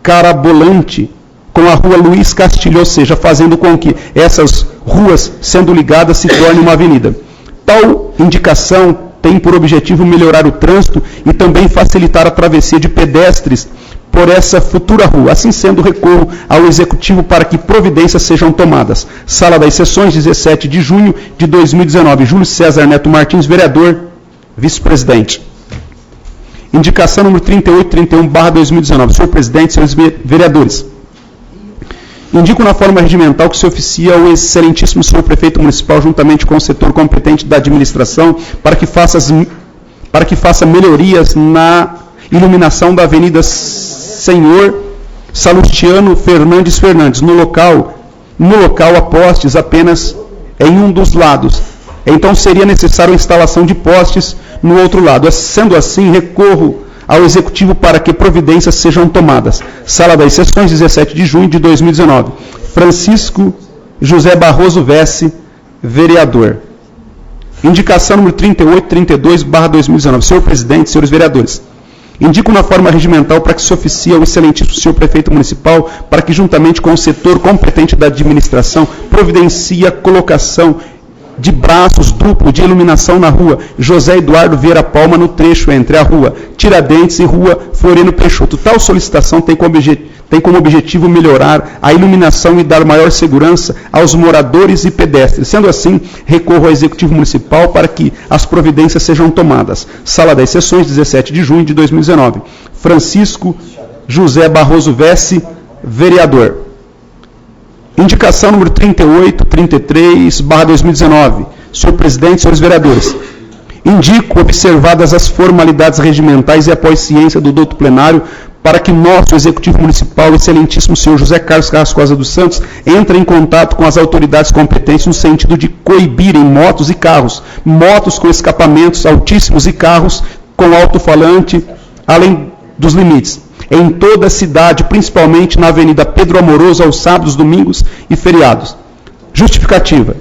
Carabolante com a rua Luiz Castilho, ou seja, fazendo com que essas ruas, sendo ligadas, se tornem uma avenida. Tal indicação tem por objetivo melhorar o trânsito e também facilitar a travessia de pedestres por essa futura rua. Assim sendo, recorro ao Executivo para que providências sejam tomadas. Sala das Sessões, 17 de junho de 2019. Júlio César Neto Martins, vereador, vice-presidente. Indicação número 3831/2019. Senhor presidente, senhores vereadores, indico na forma regimental que se oficie ao excelentíssimo senhor prefeito municipal, juntamente com o setor competente da administração, para que faça melhorias na iluminação da Avenida Senhor Salustiano Fernandes Fernandes, no local há postes apenas em um dos lados. Então seria necessário a instalação de postes no outro lado. Sendo assim, recorro ao Executivo para que providências sejam tomadas. Sala das Sessões, 17 de junho de 2019. Francisco José Barroso Vesce, vereador. Indicação número 3832/2019. Senhor presidente, senhores vereadores, indico na forma regimental para que se oficie ao excelentíssimo senhor prefeito municipal para que, juntamente com o setor competente da administração, providencie a colocação de braços duplo de iluminação na rua José Eduardo Vieira Palma, no trecho entre a rua Tiradentes e rua Floriano Peixoto. Tal solicitação tem como objetivo melhorar a iluminação e dar maior segurança aos moradores e pedestres. Sendo assim, recorro ao Executivo Municipal para que as providências sejam tomadas. Sala das Sessões, 17 de junho de 2019. Francisco José Barroso Vesce, vereador. Indicação número 3833/2019. Senhor presidente, senhores vereadores, indico, observadas as formalidades regimentais e após ciência do douto plenário, para que nosso Executivo Municipal, o excelentíssimo senhor José Carlos Carrascosa dos Santos, entre em contato com as autoridades competentes no sentido de coibirem motos e carros, motos com escapamentos altíssimos e carros com alto-falante, além dos limites, em toda a cidade, principalmente na Avenida Pedro Amoroso, aos sábados, domingos e feriados. Justificativa.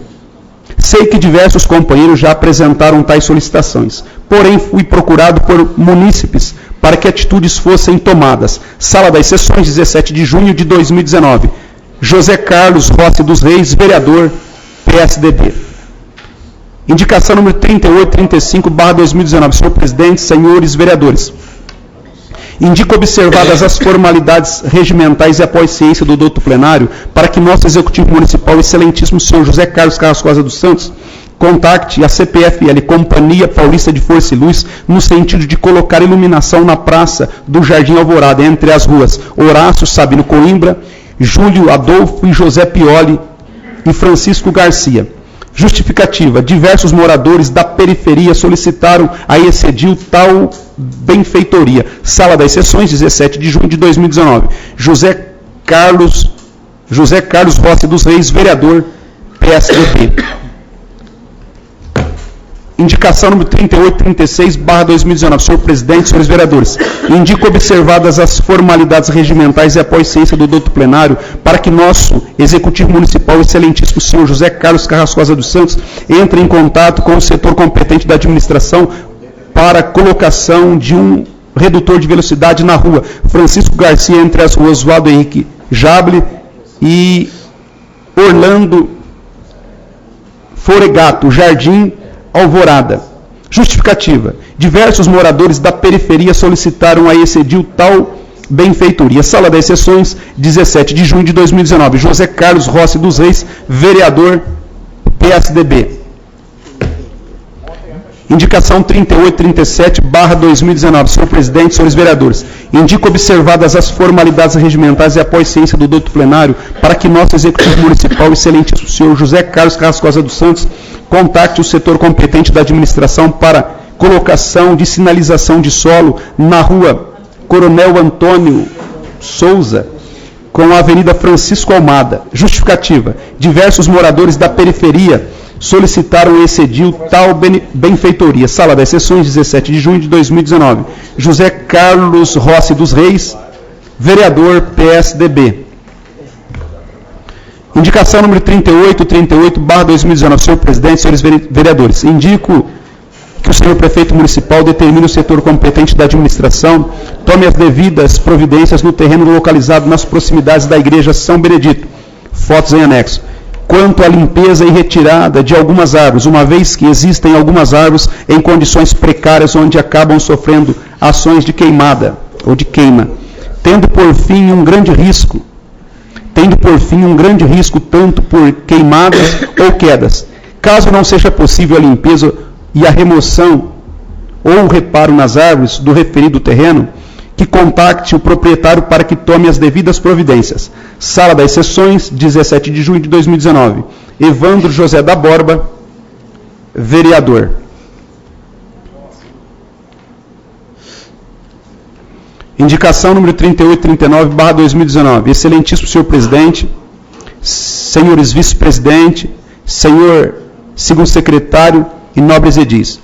Sei que diversos companheiros já apresentaram tais solicitações, porém fui procurado por munícipes para que atitudes fossem tomadas. Sala das Sessões, 17 de junho de 2019. José Carlos Rossi dos Reis, vereador, PSDB. Indicação número 3835/2019. Senhor presidente, senhores vereadores, indico, observadas as formalidades regimentais e após ciência do douto plenário, para que nosso Executivo Municipal, excelentíssimo senhor José Carlos Carrascosa dos Santos, contacte a CPFL, Companhia Paulista de Força e Luz, no sentido de colocar iluminação na praça do Jardim Alvorada, entre as ruas Horácio Sabino Coimbra, Júlio Adolfo e José Pioli e Francisco Garcia. Justificativa. Diversos moradores da periferia solicitaram a ECEDIL tal benfeitoria. Sala das Sessões, 17 de junho de 2019. José Carlos Rossi dos Reis, vereador, PSDB. Indicação número 3836/2019. Senhor presidente, senhores vereadores, indico, observadas as formalidades regimentais e após ciência do douto plenário, para que nosso Executivo Municipal, excelentíssimo senhor José Carlos Carrascosa dos Santos, entre em contato com o setor competente da administração para a colocação de um redutor de velocidade na rua Francisco Garcia, entre as ruas Oswaldo Henrique Jable e Orlando Foregato, Jardim Alvorada. Justificativa. Diversos moradores da periferia solicitaram a ECEDIL tal benfeitoria. Sala das Sessões, 17 de junho de 2019. José Carlos Rossi dos Reis, vereador, PSDB. Indicação 3837/2019. Senhor presidente, senhores vereadores, indico, observadas as formalidades regimentais e após ciência do douto plenário, para que nosso Executivo Municipal, excelentíssimo senhor José Carlos Carrascosa dos Santos, contacte o setor competente da administração para colocação de sinalização de solo na rua Coronel Antônio Souza, com a Avenida Francisco Almada. Justificativa. Diversos moradores da periferia solicitaram e ECEDIL tal benfeitoria. Sala das Sessões, 17 de junho de 2019. José Carlos Rossi dos Reis, vereador PSDB. Indicação número 38/2019. Senhor presidente, senhores vereadores, indico que o senhor prefeito municipal determine o setor competente da administração, tome as devidas providências no terreno localizado nas proximidades da igreja São Benedito, fotos em anexo, quanto à limpeza e retirada de algumas árvores, uma vez que existem algumas árvores em condições precárias onde acabam sofrendo ações de queimada ou de queima, tendo por fim um grande risco tanto por queimadas ou quedas. Caso não seja possível a limpeza e a remoção ou o reparo nas árvores do referido terreno, que contacte o proprietário para que tome as devidas providências. Sala das Sessões, 17 de junho de 2019. Evandro José da Borba, vereador. Indicação número 38/39/2019. Excelentíssimo senhor presidente, senhores vice-presidente, senhor segundo secretário e nobres edis.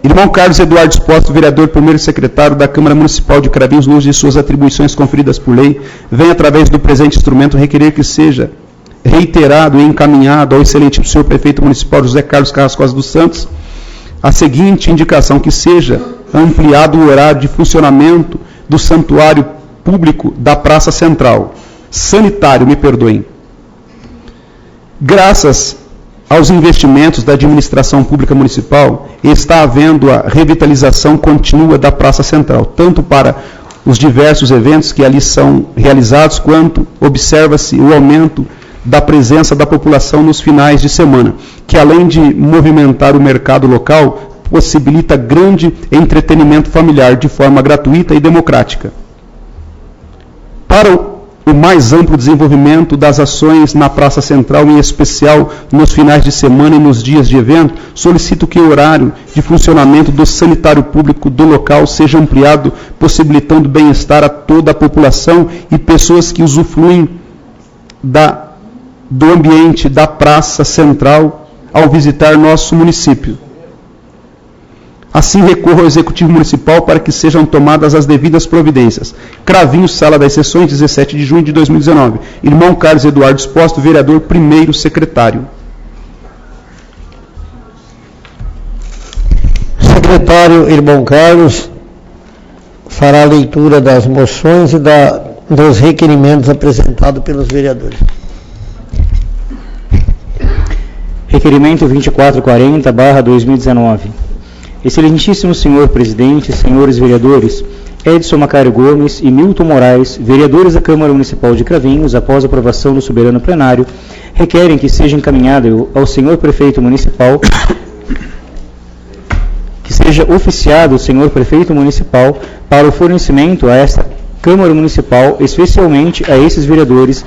Irmão Carlos Eduardo Espósito, vereador, primeiro secretário da Câmara Municipal de Cravinhos, no uso de suas atribuições conferidas por lei, vem através do presente instrumento requerer que seja reiterado e encaminhado ao excelentíssimo senhor prefeito municipal José Carlos Carrascosa dos Santos a seguinte indicação: que seja ampliado o horário de funcionamento do santuário público da Praça Central. Sanitário, me perdoem. Graças aos investimentos da administração pública municipal, está havendo a revitalização contínua da Praça Central, tanto para os diversos eventos que ali são realizados, quanto observa-se o aumento da presença da população nos finais de semana, que além de movimentar o mercado local, possibilita grande entretenimento familiar de forma gratuita e democrática. Para o mais amplo desenvolvimento das ações na Praça Central, em especial nos finais de semana e nos dias de evento, solicito que o horário de funcionamento do sanitário público do local seja ampliado, possibilitando bem-estar a toda a população e pessoas que usufruem do ambiente da Praça Central ao visitar nosso município. Assim, recorro ao Executivo Municipal para que sejam tomadas as devidas providências. Cravinhos, Sala das Sessões, 17 de junho de 2019. Irmão Carlos Eduardo Espósito, vereador, primeiro secretário. Secretário, irmão Carlos, fará a leitura das moções e dos requerimentos apresentados pelos vereadores. Requerimento 2440/2019. Excelentíssimo senhor presidente, senhores vereadores, Edson Macário Gomes e Milton Moraes, vereadores da Câmara Municipal de Cravinhos, após aprovação do soberano plenário, requerem que seja encaminhado ao senhor prefeito municipal, que seja oficiado o senhor prefeito municipal para o fornecimento a esta Câmara Municipal, especialmente a esses vereadores,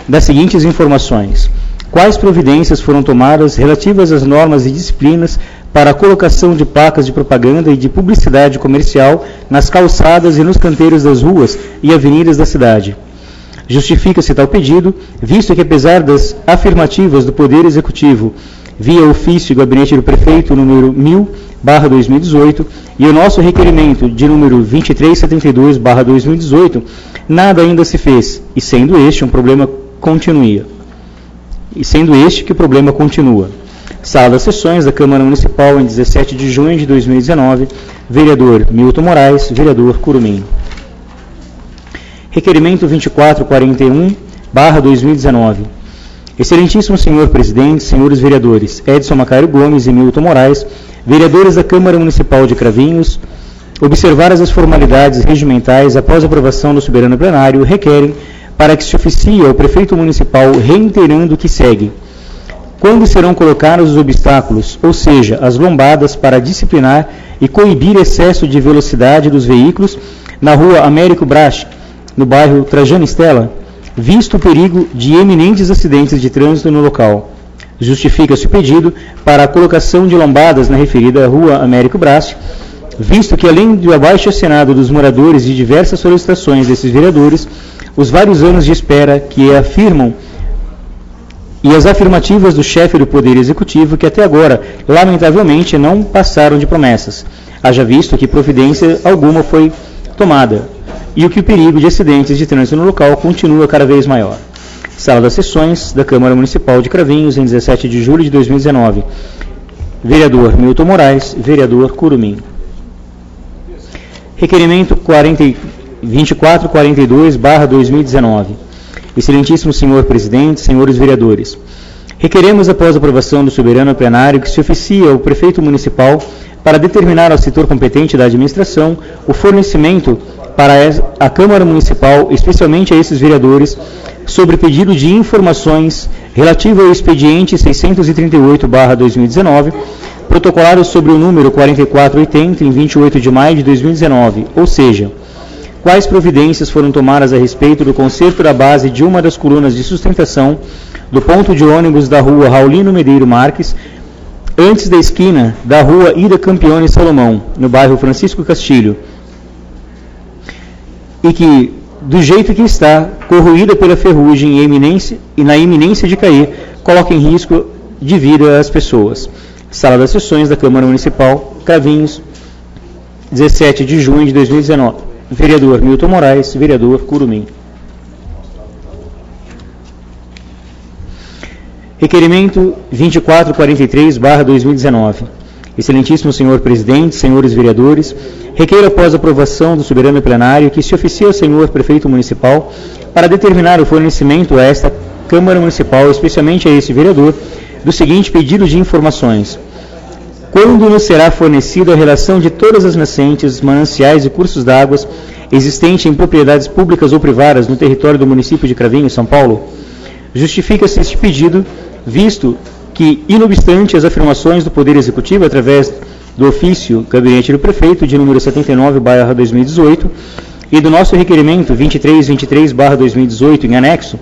das seguintes informações: quais providências foram tomadas relativas às normas e disciplinas para a colocação de placas de propaganda e de publicidade comercial nas calçadas e nos canteiros das ruas e avenidas da cidade. Justifica-se tal pedido, visto que, apesar das afirmativas do Poder Executivo, via ofício do Gabinete do Prefeito número 1000/2018 e o nosso requerimento de número 2372/2018, nada ainda se fez, e sendo este que o problema continua. Sala das Sessões da Câmara Municipal, em 17 de junho de 2019, vereador Milton Moraes, vereador Curumim. Requerimento 2441/2019. Excelentíssimo senhor presidente, senhores vereadores Edson Macário Gomes e Milton Moraes, vereadores da Câmara Municipal de Cravinhos, observadas as formalidades regimentais após a aprovação do soberano plenário, requerem para que se oficie ao prefeito municipal reiterando o que segue: quando serão colocados os obstáculos, ou seja, as lombadas, para disciplinar e coibir excesso de velocidade dos veículos na rua Américo Brás, no bairro Trajano Estela, visto o perigo de eminentes acidentes de trânsito no local. Justifica-se o pedido para a colocação de lombadas na referida rua Américo Brás, visto que, além do abaixo-assinado dos moradores e diversas solicitações desses vereadores, os vários anos de espera que afirmam e as afirmativas do chefe do Poder Executivo, que até agora, lamentavelmente, não passaram de promessas, haja visto que providência alguma foi tomada. e o que o perigo de acidentes de trânsito no local continua cada vez maior. Sala das Sessões da Câmara Municipal de Cravinhos, em 17 de julho de 2019. Vereador Milton Moraes, vereador Curumim. Requerimento 2442/2019. Excelentíssimo senhor presidente, senhores vereadores. Requeremos, após a aprovação do soberano plenário, que se oficie ao prefeito municipal para determinar ao setor competente da administração o fornecimento para a Câmara Municipal, especialmente a esses vereadores, sobre pedido de informações relativo ao expediente 638/2019, protocolado sobre o número 4480, em 28 de maio de 2019, ou seja, quais providências foram tomadas a respeito do conserto da base de uma das colunas de sustentação do ponto de ônibus da rua Raulino Medeiro Marques, antes da esquina da rua Ida Campione Salomão, no bairro Francisco Castilho, e que, do jeito que está, corroída pela ferrugem e na iminência de cair, coloca em risco de vida as pessoas. Sala das Sessões da Câmara Municipal, Cravinhos, 17 de junho de 2019. Vereador Milton Moraes, vereador Curumim. Requerimento 2443/2019. Excelentíssimo senhor presidente, senhores vereadores, requeiro, após a aprovação do soberano plenário, que se oficie ao senhor prefeito municipal para determinar o fornecimento a esta Câmara Municipal, especialmente a esse vereador, do seguinte pedido de informações. Quando nos será fornecida a relação de todas as nascentes, mananciais e cursos d'água existentes em propriedades públicas ou privadas no território do município de Cravinhos, São Paulo? Justifica-se este pedido, visto que, inobstante as afirmações do Poder Executivo, através do ofício Gabinete do Prefeito, de número 79/2018, e do nosso requerimento 2323/2018, em anexo,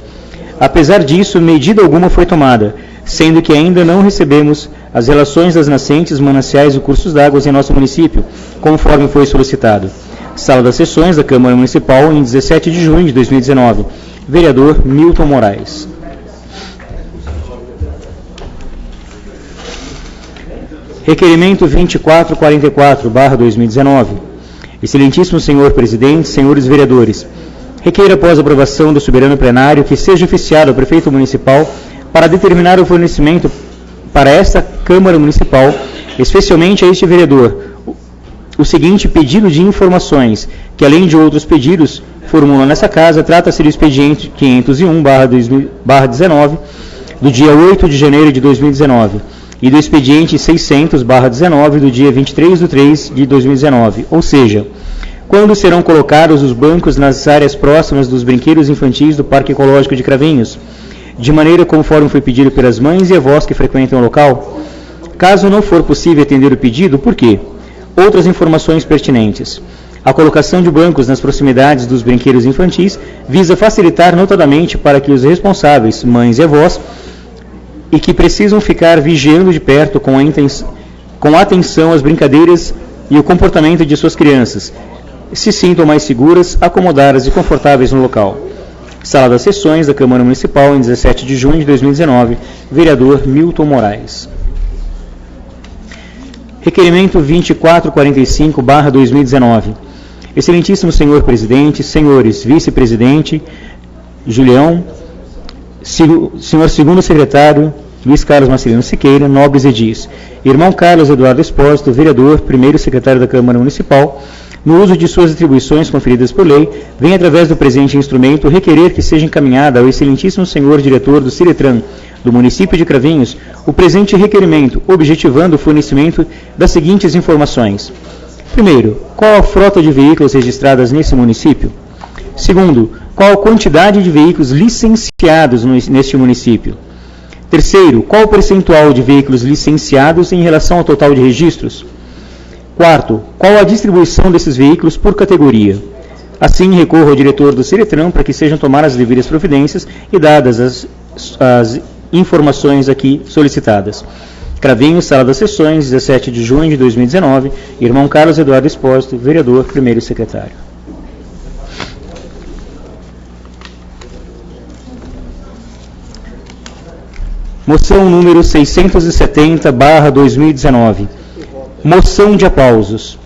apesar disso, medida alguma foi tomada, sendo que ainda não recebemos as relações das nascentes, mananciais e cursos d'água em nosso município, conforme foi solicitado. Sala das Sessões da Câmara Municipal, em 17 de junho de 2019. Vereador Milton Moraes. Requerimento 2444/2019. Excelentíssimo senhor presidente, senhores vereadores, requeiro, após a aprovação do soberano plenário, que seja oficiado ao prefeito municipal para determinar o fornecimento para esta Câmara Municipal, especialmente a este vereador, o seguinte pedido de informações, que além de outros pedidos formulam nessa casa, trata-se do expediente 501/19, do dia 8 de janeiro de 2019, e do expediente 600/19, do dia 23/3 de 2019, ou seja, quando serão colocados os bancos nas áreas próximas dos brinquedos infantis do Parque Ecológico de Cravinhos, de maneira conforme foi pedido pelas mães e avós que frequentam o local. Caso não for possível atender o pedido, por quê? Outras informações pertinentes. A colocação de bancos nas proximidades dos brinquedos infantis visa facilitar notadamente para que os responsáveis, mães e avós, e que precisam ficar vigiando de perto com atenção às brincadeiras e o comportamento de suas crianças, se sintam mais seguras, acomodadas e confortáveis no local. Sala das Sessões da Câmara Municipal, em 17 de junho de 2019. Vereador Milton Moraes. Requerimento 2445/2019. Excelentíssimo senhor presidente, senhores vice-presidente, Julião, senhor segundo secretário, Luiz Carlos Marcelino Siqueira, nobres edis, irmão Carlos Eduardo Espósito, vereador, primeiro secretário da Câmara Municipal, no uso de suas atribuições conferidas por lei, vem, através do presente instrumento, requerer que seja encaminhada ao excelentíssimo senhor diretor do Ciretran, do município de Cravinhos, o presente requerimento, objetivando o fornecimento das seguintes informações. Primeiro, qual a frota de veículos registradas nesse município? Segundo, qual a quantidade de veículos licenciados neste município? Terceiro, qual o percentual de veículos licenciados em relação ao total de registros? Quarto, qual a distribuição desses veículos por categoria? Assim, recorro ao diretor do Ciretran para que sejam tomadas as devidas providências e dadas as informações aqui solicitadas. Cravinhos, Sala das Sessões, 17 de junho de 2019, irmão Carlos Eduardo Espósito, vereador, primeiro secretário. Moção número 670/2019. Moção de aplausos.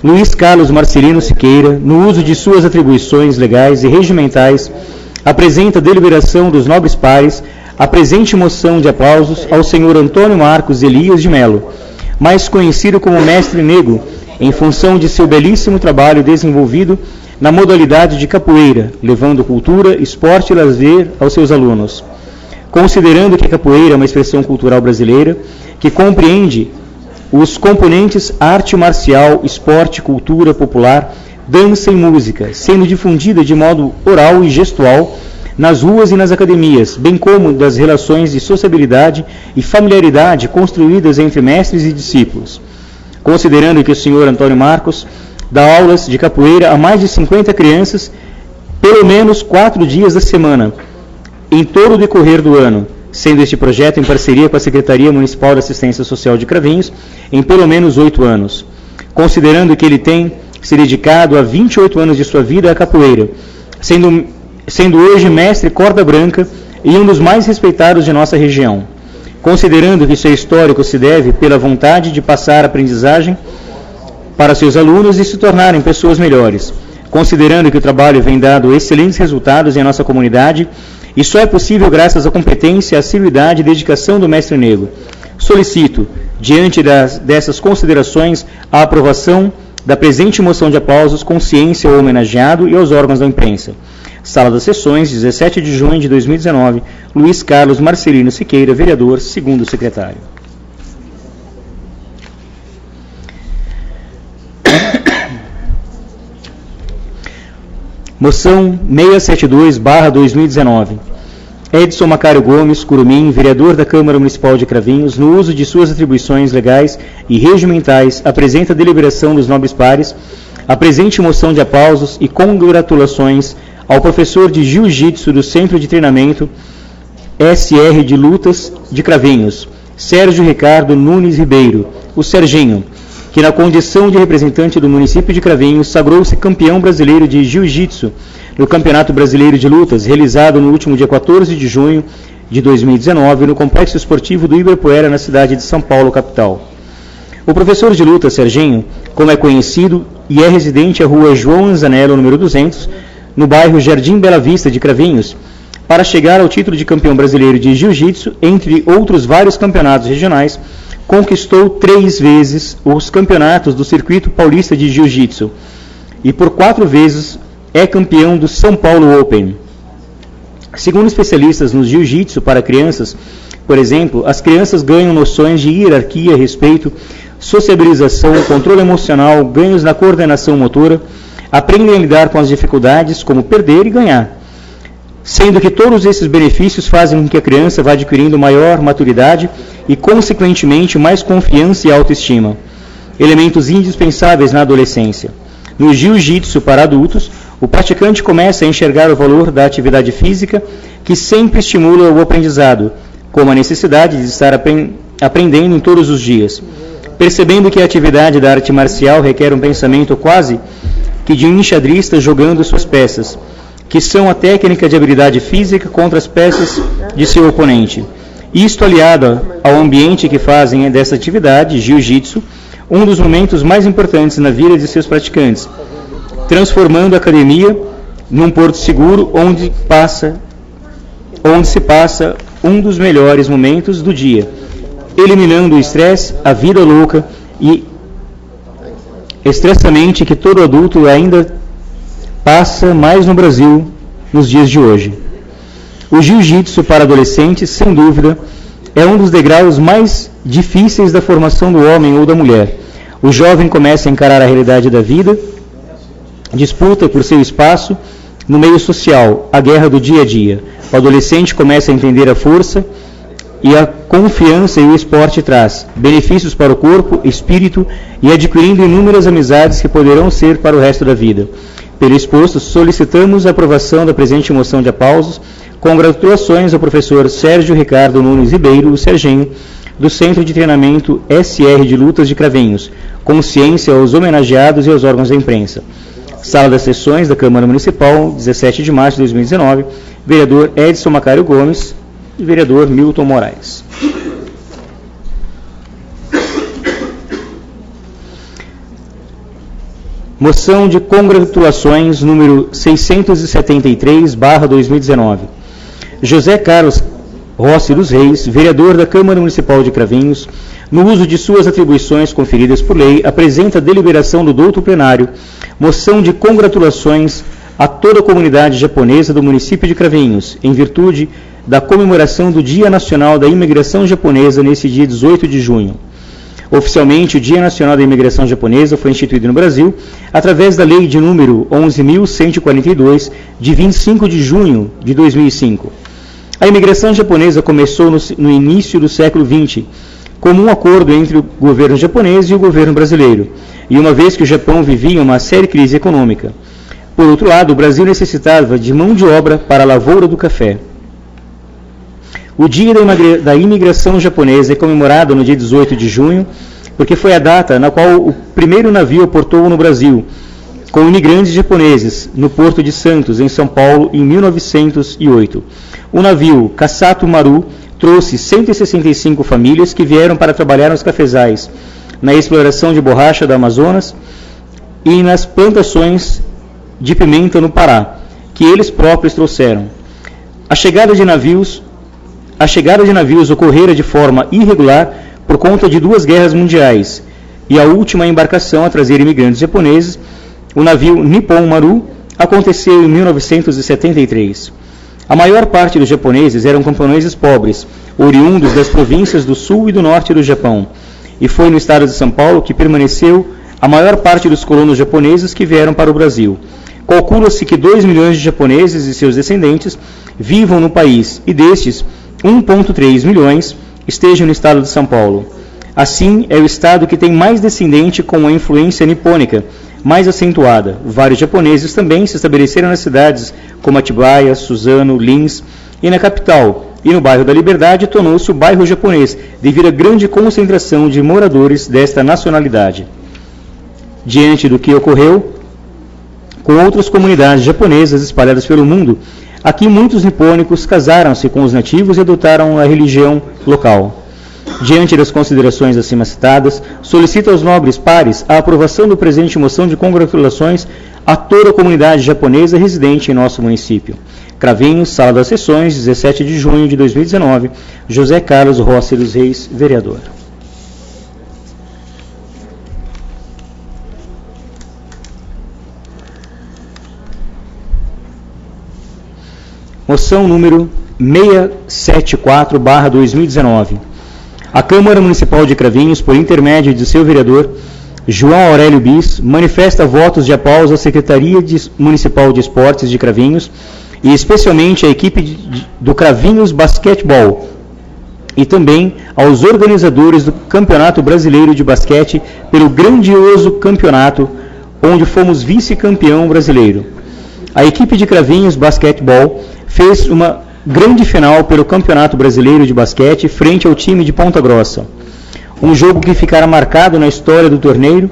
Luiz Carlos Marcelino Siqueira, no uso de suas atribuições legais e regimentais, apresenta a deliberação dos nobres pares a presente moção de aplausos ao senhor Antônio Marcos Elias de Melo, mais conhecido como Mestre Nego, em função de seu belíssimo trabalho desenvolvido na modalidade de capoeira, levando cultura, esporte e lazer aos seus alunos. Considerando que a capoeira é uma expressão cultural brasileira que compreende os componentes arte marcial, esporte, cultura popular, dança e música, sendo difundida de modo oral e gestual nas ruas e nas academias, bem como das relações de sociabilidade e familiaridade construídas entre mestres e discípulos. Considerando que o senhor Antônio Marcos dá aulas de capoeira a mais de 50 crianças, pelo menos 4 dias da semana, em todo o decorrer do ano, sendo este projeto em parceria com a Secretaria Municipal de Assistência Social de Cravinhos, em pelo menos 8 anos. Considerando que ele tem se dedicado há 28 anos de sua vida à capoeira, sendo hoje mestre corda branca e um dos mais respeitados de nossa região. Considerando que seu histórico se deve pela vontade de passar aprendizagem para seus alunos e se tornarem pessoas melhores. Considerando que o trabalho vem dando excelentes resultados em nossa comunidade, e só é possível graças à competência, assiduidade e dedicação do Mestre Nego. Solicito, diante dessas considerações, a aprovação da presente moção de aplausos com ciência ao homenageado e aos órgãos da imprensa. Sala das Sessões, 17 de junho de 2019, Luiz Carlos Marcelino Siqueira, vereador, segundo secretário. Moção 672/2019. Edson Macário Gomes Curumim, vereador da Câmara Municipal de Cravinhos, no uso de suas atribuições legais e regimentais, apresenta a deliberação dos nobres pares, a presente moção de aplausos e congratulações ao professor de Jiu-Jitsu do Centro de Treinamento SR de Lutas de Cravinhos, Sérgio Ricardo Nunes Ribeiro, o Serginho, que na condição de representante do município de Cravinhos sagrou-se campeão brasileiro de Jiu-Jitsu no Campeonato Brasileiro de Lutas, realizado no último dia 14 de junho de 2019 no Complexo Esportivo do Ibirapuera, na cidade de São Paulo, capital. O professor de luta, Serginho, como é conhecido, e é residente à rua João Anzanello, número 200, no bairro Jardim Bela Vista de Cravinhos, para chegar ao título de campeão brasileiro de Jiu-Jitsu, entre outros vários campeonatos regionais, conquistou 3 vezes os campeonatos do Circuito Paulista de Jiu-Jitsu e por 4 vezes é campeão do São Paulo Open. Segundo especialistas no Jiu-Jitsu para crianças, por exemplo, as crianças ganham noções de hierarquia, respeito, sociabilização, controle emocional, ganhos na coordenação motora, aprendem a lidar com as dificuldades, como perder e ganhar. Sendo que todos esses benefícios fazem com que a criança vá adquirindo maior maturidade e, consequentemente, mais confiança e autoestima, elementos indispensáveis na adolescência. No Jiu-Jitsu para adultos, o praticante começa a enxergar o valor da atividade física, que sempre estimula o aprendizado, como a necessidade de estar aprendendo em todos os dias. Percebendo que a atividade da arte marcial requer um pensamento quase que de um enxadrista jogando suas peças, que são a técnica de habilidade física contra as peças de seu oponente. Isto aliado ao ambiente que fazem dessa atividade, Jiu-Jitsu, um dos momentos mais importantes na vida de seus praticantes, transformando a academia num porto seguro onde se passa um dos melhores momentos do dia, eliminando o estresse, a vida louca e estressamente que todo adulto ainda passa mais no Brasil nos dias de hoje. O Jiu-Jitsu para adolescentes, sem dúvida, é um dos degraus mais difíceis da formação do homem ou da mulher. O jovem começa a encarar a realidade da vida, disputa por seu espaço no meio social, a guerra do dia a dia. O adolescente começa a entender a força e a confiança e o esporte traz benefícios para o corpo, espírito e adquirindo inúmeras amizades que poderão ser para o resto da vida. Pelo exposto, solicitamos a aprovação da presente moção de aplausos. Congratulações ao professor Sérgio Ricardo Nunes Ribeiro, o Serginho, do Centro de Treinamento SR de Lutas de Cravinhos, com ciência aos homenageados e aos órgãos da imprensa. Sala das Sessões da Câmara Municipal, 17 de março de 2019, vereador Edson Macário Gomes e vereador Milton Moraes. Moção de congratulações número 673/2019. José Carlos Rossi dos Reis, vereador da Câmara Municipal de Cravinhos, no uso de suas atribuições conferidas por lei, apresenta a deliberação do douto plenário, moção de congratulações a toda a comunidade japonesa do município de Cravinhos, em virtude da comemoração do Dia Nacional da Imigração Japonesa nesse dia 18 de junho. Oficialmente, o Dia Nacional da Imigração Japonesa foi instituído no Brasil através da Lei de número 11.142, de 25 de junho de 2005. A imigração japonesa começou no início do século XX, como um acordo entre o governo japonês e o governo brasileiro, e uma vez que o Japão vivia uma séria crise econômica. Por outro lado, o Brasil necessitava de mão de obra para a lavoura do café. O Dia da Imigração Japonesa é comemorado no dia 18 de junho, porque foi a data na qual o primeiro navio aportou no Brasil, com imigrantes japoneses, no Porto de Santos, em São Paulo, em 1908. O navio Kasato Maru trouxe 165 famílias que vieram para trabalhar nos cafezais, na exploração de borracha do Amazonas e nas plantações de pimenta no Pará, que eles próprios trouxeram. A chegada de navios ocorrera de forma irregular por conta de 2 guerras mundiais, e a última embarcação a trazer imigrantes japoneses, o navio Nippon Maru, aconteceu em 1973. A maior parte dos japoneses eram camponeses pobres, oriundos das províncias do sul e do norte do Japão, e foi no estado de São Paulo que permaneceu a maior parte dos colonos japoneses que vieram para o Brasil. Calcula-se que 2 milhões de japoneses e seus descendentes vivam no país, e destes, 1,3 milhões estejam no estado de São Paulo. Assim, é o estado que tem mais descendente com a influência nipônica mais acentuada. Vários japoneses também se estabeleceram nas cidades como Atibaia, Suzano, Lins, e na capital, e no bairro da Liberdade tornou-se o bairro japonês, devido à grande concentração de moradores desta nacionalidade. Diante do que ocorreu com outras comunidades japonesas espalhadas pelo mundo, aqui muitos nipônicos casaram-se com os nativos e adotaram a religião local. Diante das considerações acima citadas, solicito aos nobres pares a aprovação do presente moção de congratulações a toda a comunidade japonesa residente em nosso município. Cravinhos, Sala das Sessões, 17 de junho de 2019, José Carlos Rossi dos Reis, vereador. Moção número 674/2019. A Câmara Municipal de Cravinhos, por intermédio de seu vereador, João Aurélio Bis, manifesta votos de aplauso à Secretaria Municipal de Esportes de Cravinhos e especialmente à equipe do Cravinhos Basquetebol e também aos organizadores do Campeonato Brasileiro de Basquete pelo grandioso campeonato, onde fomos vice-campeão brasileiro. A equipe de Cravinhos Basquetebol fez uma grande final pelo Campeonato Brasileiro de Basquete frente ao time de Ponta Grossa. Um jogo que ficará marcado na história do torneio,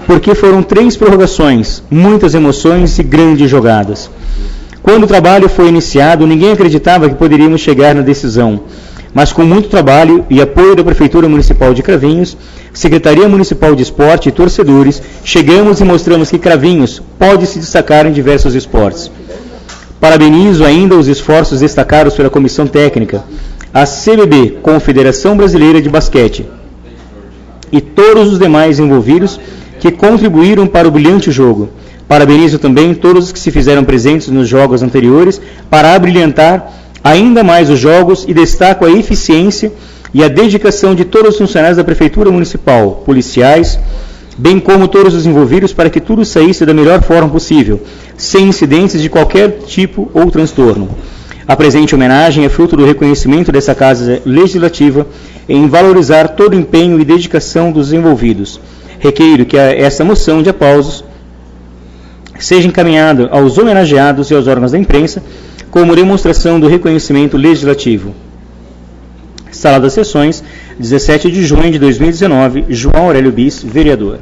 porque foram 3 prorrogações, muitas emoções e grandes jogadas. Quando o trabalho foi iniciado, ninguém acreditava que poderíamos chegar na decisão, mas com muito trabalho e apoio da Prefeitura Municipal de Cravinhos, Secretaria Municipal de Esporte e torcedores, chegamos e mostramos que Cravinhos pode se destacar em diversos esportes. Parabenizo ainda os esforços destacados pela Comissão Técnica, a CBB, Confederação Brasileira de Basquete, e todos os demais envolvidos que contribuíram para o brilhante jogo. Parabenizo também todos os que se fizeram presentes nos jogos anteriores para abrilhantar ainda mais os jogos e destaco a eficiência e a dedicação de todos os funcionários da Prefeitura Municipal, policiais, bem como todos os envolvidos para que tudo saísse da melhor forma possível, sem incidentes de qualquer tipo ou transtorno. A presente homenagem é fruto do reconhecimento dessa Casa Legislativa em valorizar todo o empenho e dedicação dos envolvidos. Requeiro que essa moção de aplausos seja encaminhada aos homenageados e aos órgãos da imprensa como demonstração do reconhecimento legislativo. Sala das Sessões, 17 de junho de 2019, João Aurélio Bis, vereador.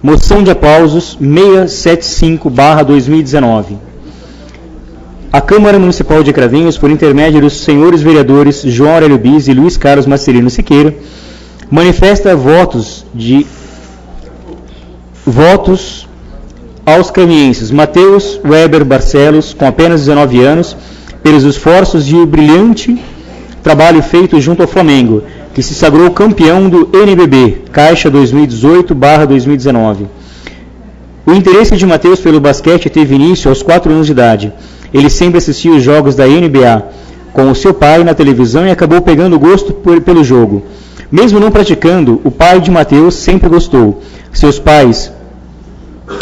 Moção de aplausos 675/2019. A Câmara Municipal de Cravinhos, por intermédio dos senhores vereadores João Aurélio Bis e Luiz Carlos Marcelino Siqueira, manifesta votos aos cravinhenses Matheus Weber Barcelos, com apenas 19 anos, pelos esforços e o brilhante trabalho feito junto ao Flamengo, que se sagrou campeão do NBB, Caixa 2018/2019. O interesse de Matheus pelo basquete teve início aos 4 anos de idade. Ele sempre assistia os jogos da NBA com o seu pai na televisão e acabou pegando gosto pelo jogo. Mesmo não praticando, o pai de Matheus sempre gostou. Seus pais,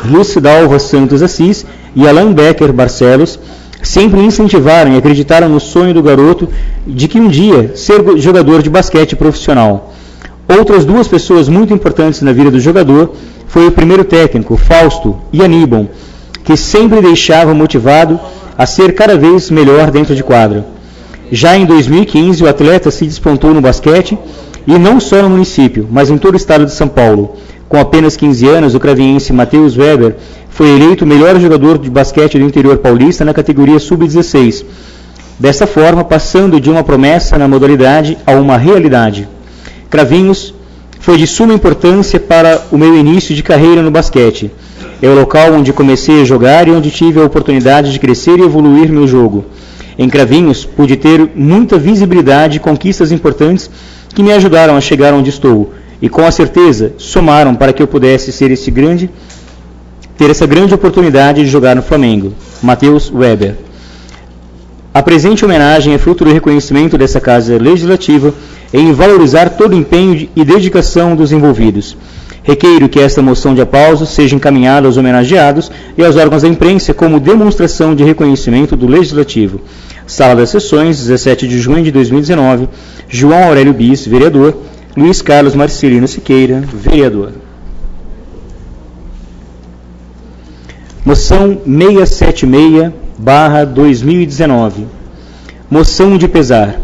Lúcio Dalva Santos Assis e Alan Becker Barcelos, sempre incentivaram e acreditaram no sonho do garoto de que um dia ser jogador de basquete profissional. Outras 2 pessoas muito importantes na vida do jogador foi o primeiro técnico, Fausto, e Aníbal, que sempre deixava motivado a ser cada vez melhor dentro de quadra. Já em 2015, o atleta se despontou no basquete, e não só no município, mas em todo o estado de São Paulo. Com apenas 15 anos, o cravinhense Matheus Weber foi eleito o melhor jogador de basquete do interior paulista na categoria sub-16. Dessa forma, passando de uma promessa na modalidade a uma realidade. Cravinhos foi de suma importância para o meu início de carreira no basquete. É o local onde comecei a jogar e onde tive a oportunidade de crescer e evoluir meu jogo. Em Cravinhos, pude ter muita visibilidade e conquistas importantes que me ajudaram a chegar onde estou, e com a certeza somaram para que eu pudesse ter essa grande oportunidade de jogar no Flamengo. Matheus Weber. A presente homenagem é fruto do reconhecimento dessa Casa Legislativa em valorizar todo o empenho e dedicação dos envolvidos. Requeiro que esta moção de aplausos seja encaminhada aos homenageados e aos órgãos da imprensa como demonstração de reconhecimento do Legislativo. Sala das Sessões, 17 de junho de 2019, João Aurélio Bis, vereador, Luiz Carlos Marcelino Siqueira, vereador. Moção 676/2019. Moção de pesar.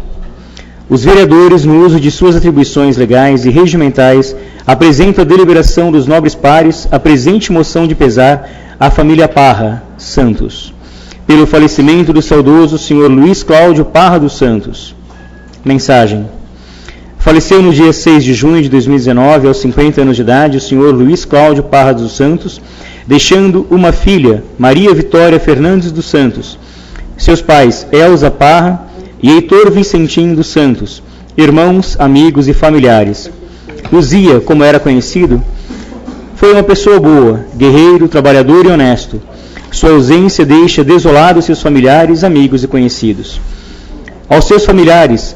Os vereadores, no uso de suas atribuições legais e regimentais, apresentam a deliberação dos nobres pares a presente moção de pesar à família Parra Santos, pelo falecimento do saudoso Sr. Luiz Cláudio Parra dos Santos. Mensagem. Faleceu no dia 6 de junho de 2019, aos 50 anos de idade, o Sr. Luiz Cláudio Parra dos Santos, deixando uma filha, Maria Vitória Fernandes dos Santos, seus pais, Elza Parra e Heitor Vicentim dos Santos, irmãos, amigos e familiares. Luzia, como era conhecido, foi uma pessoa boa, guerreiro, trabalhador e honesto. Sua ausência deixa desolados seus familiares, amigos e conhecidos. Aos seus familiares,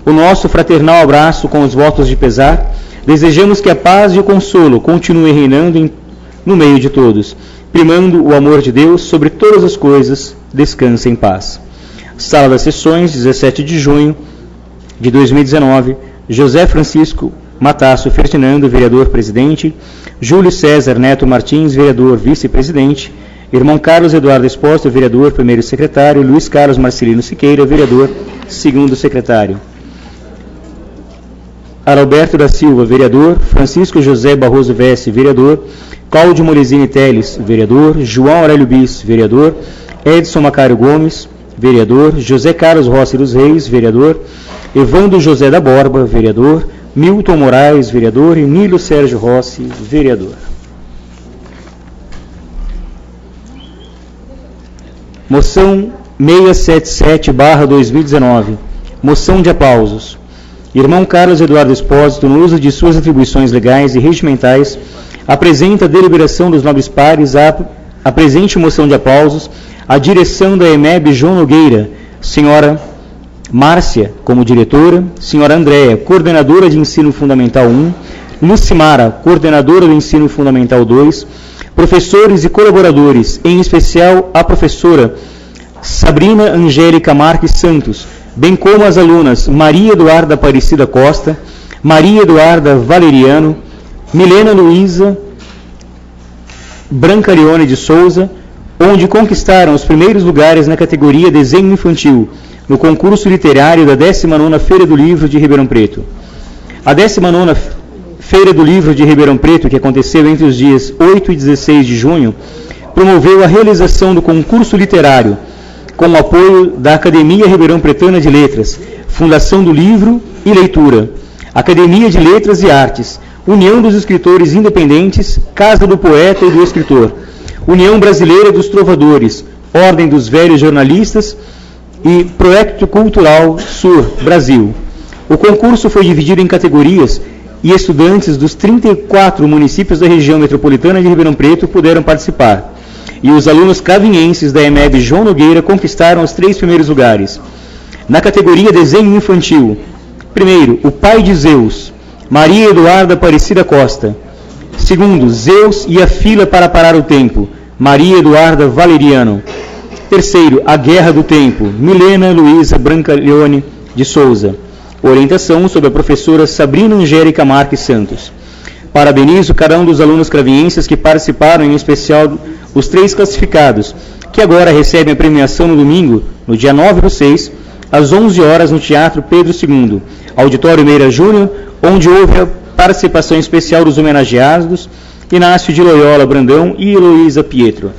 o nosso fraternal abraço com os votos de pesar. Desejamos que a paz e o consolo continuem reinando no meio de todos, primando o amor de Deus sobre todas as coisas. Descanse em paz. Sala das Sessões, 17 de junho de 2019, José Francisco Matasso Ferdinando, vereador-presidente, Júlio César Neto Martins, vereador vice-presidente, irmão Carlos Eduardo Espósito, vereador primeiro secretário, Luiz Carlos Marcelino Siqueira, vereador segundo secretário. Adalberto da Silva, vereador, Francisco José Barroso Vesce, vereador, Cláudio Molesini Teles, vereador, João Aurélio Bis, vereador, Edson Macário Gomes, vereador, José Carlos Rossi dos Reis, vereador, Evandro José da Borba, vereador, Milton Moraes, vereador, e Nílio Sérgio Rossi, vereador. Moção 677/2019. Moção de aplausos. Irmão Carlos Eduardo Espósito, no uso de suas atribuições legais e regimentais, apresenta a deliberação dos nobres pares a presente moção de aplausos à direção da EMEB João Nogueira, senhora Márcia, como diretora, senhora Andréia, coordenadora de ensino fundamental 1, Lucimara, coordenadora do ensino fundamental 2, professores e colaboradores, em especial a professora Sabrina Angélica Marques Santos, bem como as alunas Maria Eduarda Aparecida Costa, Maria Eduarda Valeriano, Milena Luísa Branca Leone de Souza, onde conquistaram os primeiros lugares na categoria Desenho Infantil, no concurso literário da 19ª Feira do Livro de Ribeirão Preto. A 19ª Feira do Livro de Ribeirão Preto, que aconteceu entre os dias 8 e 16 de junho, promoveu a realização do concurso literário, com o apoio da Academia Ribeirão Pretana de Letras, Fundação do Livro e Leitura, Academia de Letras e Artes, União dos Escritores Independentes, Casa do Poeta e do Escritor, União Brasileira dos Trovadores, Ordem dos Velhos Jornalistas e Projeto Cultural Sur Brasil. O concurso foi dividido em categorias e estudantes dos 34 municípios da região metropolitana de Ribeirão Preto puderam participar. E os alunos cravinhenses da EMEB João Nogueira conquistaram os 3 primeiros lugares. Na categoria Desenho Infantil, primeiro, O Pai de Zeus, Maria Eduarda Aparecida Costa. Segundo, Zeus e a Fila para Parar o Tempo, Maria Eduarda Valeriano. Terceiro, A Guerra do Tempo, Milena Luísa Brancaleone de Souza. Orientação sobre a professora Sabrina Angélica Marques Santos. Parabenizo cada um dos alunos cravienses que participaram, em especial os 3 classificados, que agora recebem a premiação no domingo, no dia 9/6, às 11 horas, no Teatro Pedro II, Auditório Meira Júnior, onde houve a participação especial dos homenageados Inácio de Loyola Brandão e Heloísa Pietro.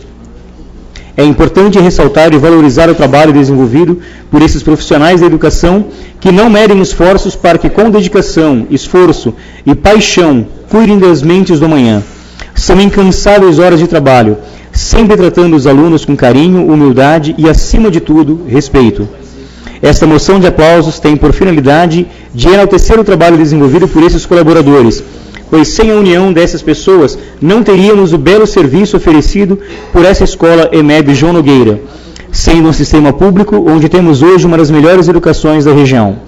É importante ressaltar e valorizar o trabalho desenvolvido por esses profissionais da educação que não medem esforços para que, com dedicação, esforço e paixão, cuidem das mentes do amanhã. São incansáveis horas de trabalho, sempre tratando os alunos com carinho, humildade e, acima de tudo, respeito. Esta moção de aplausos tem por finalidade de enaltecer o trabalho desenvolvido por esses colaboradores, pois sem a união dessas pessoas não teríamos o belo serviço oferecido por essa escola EMEB João Nogueira, sendo um sistema público onde temos hoje uma das melhores educações da região.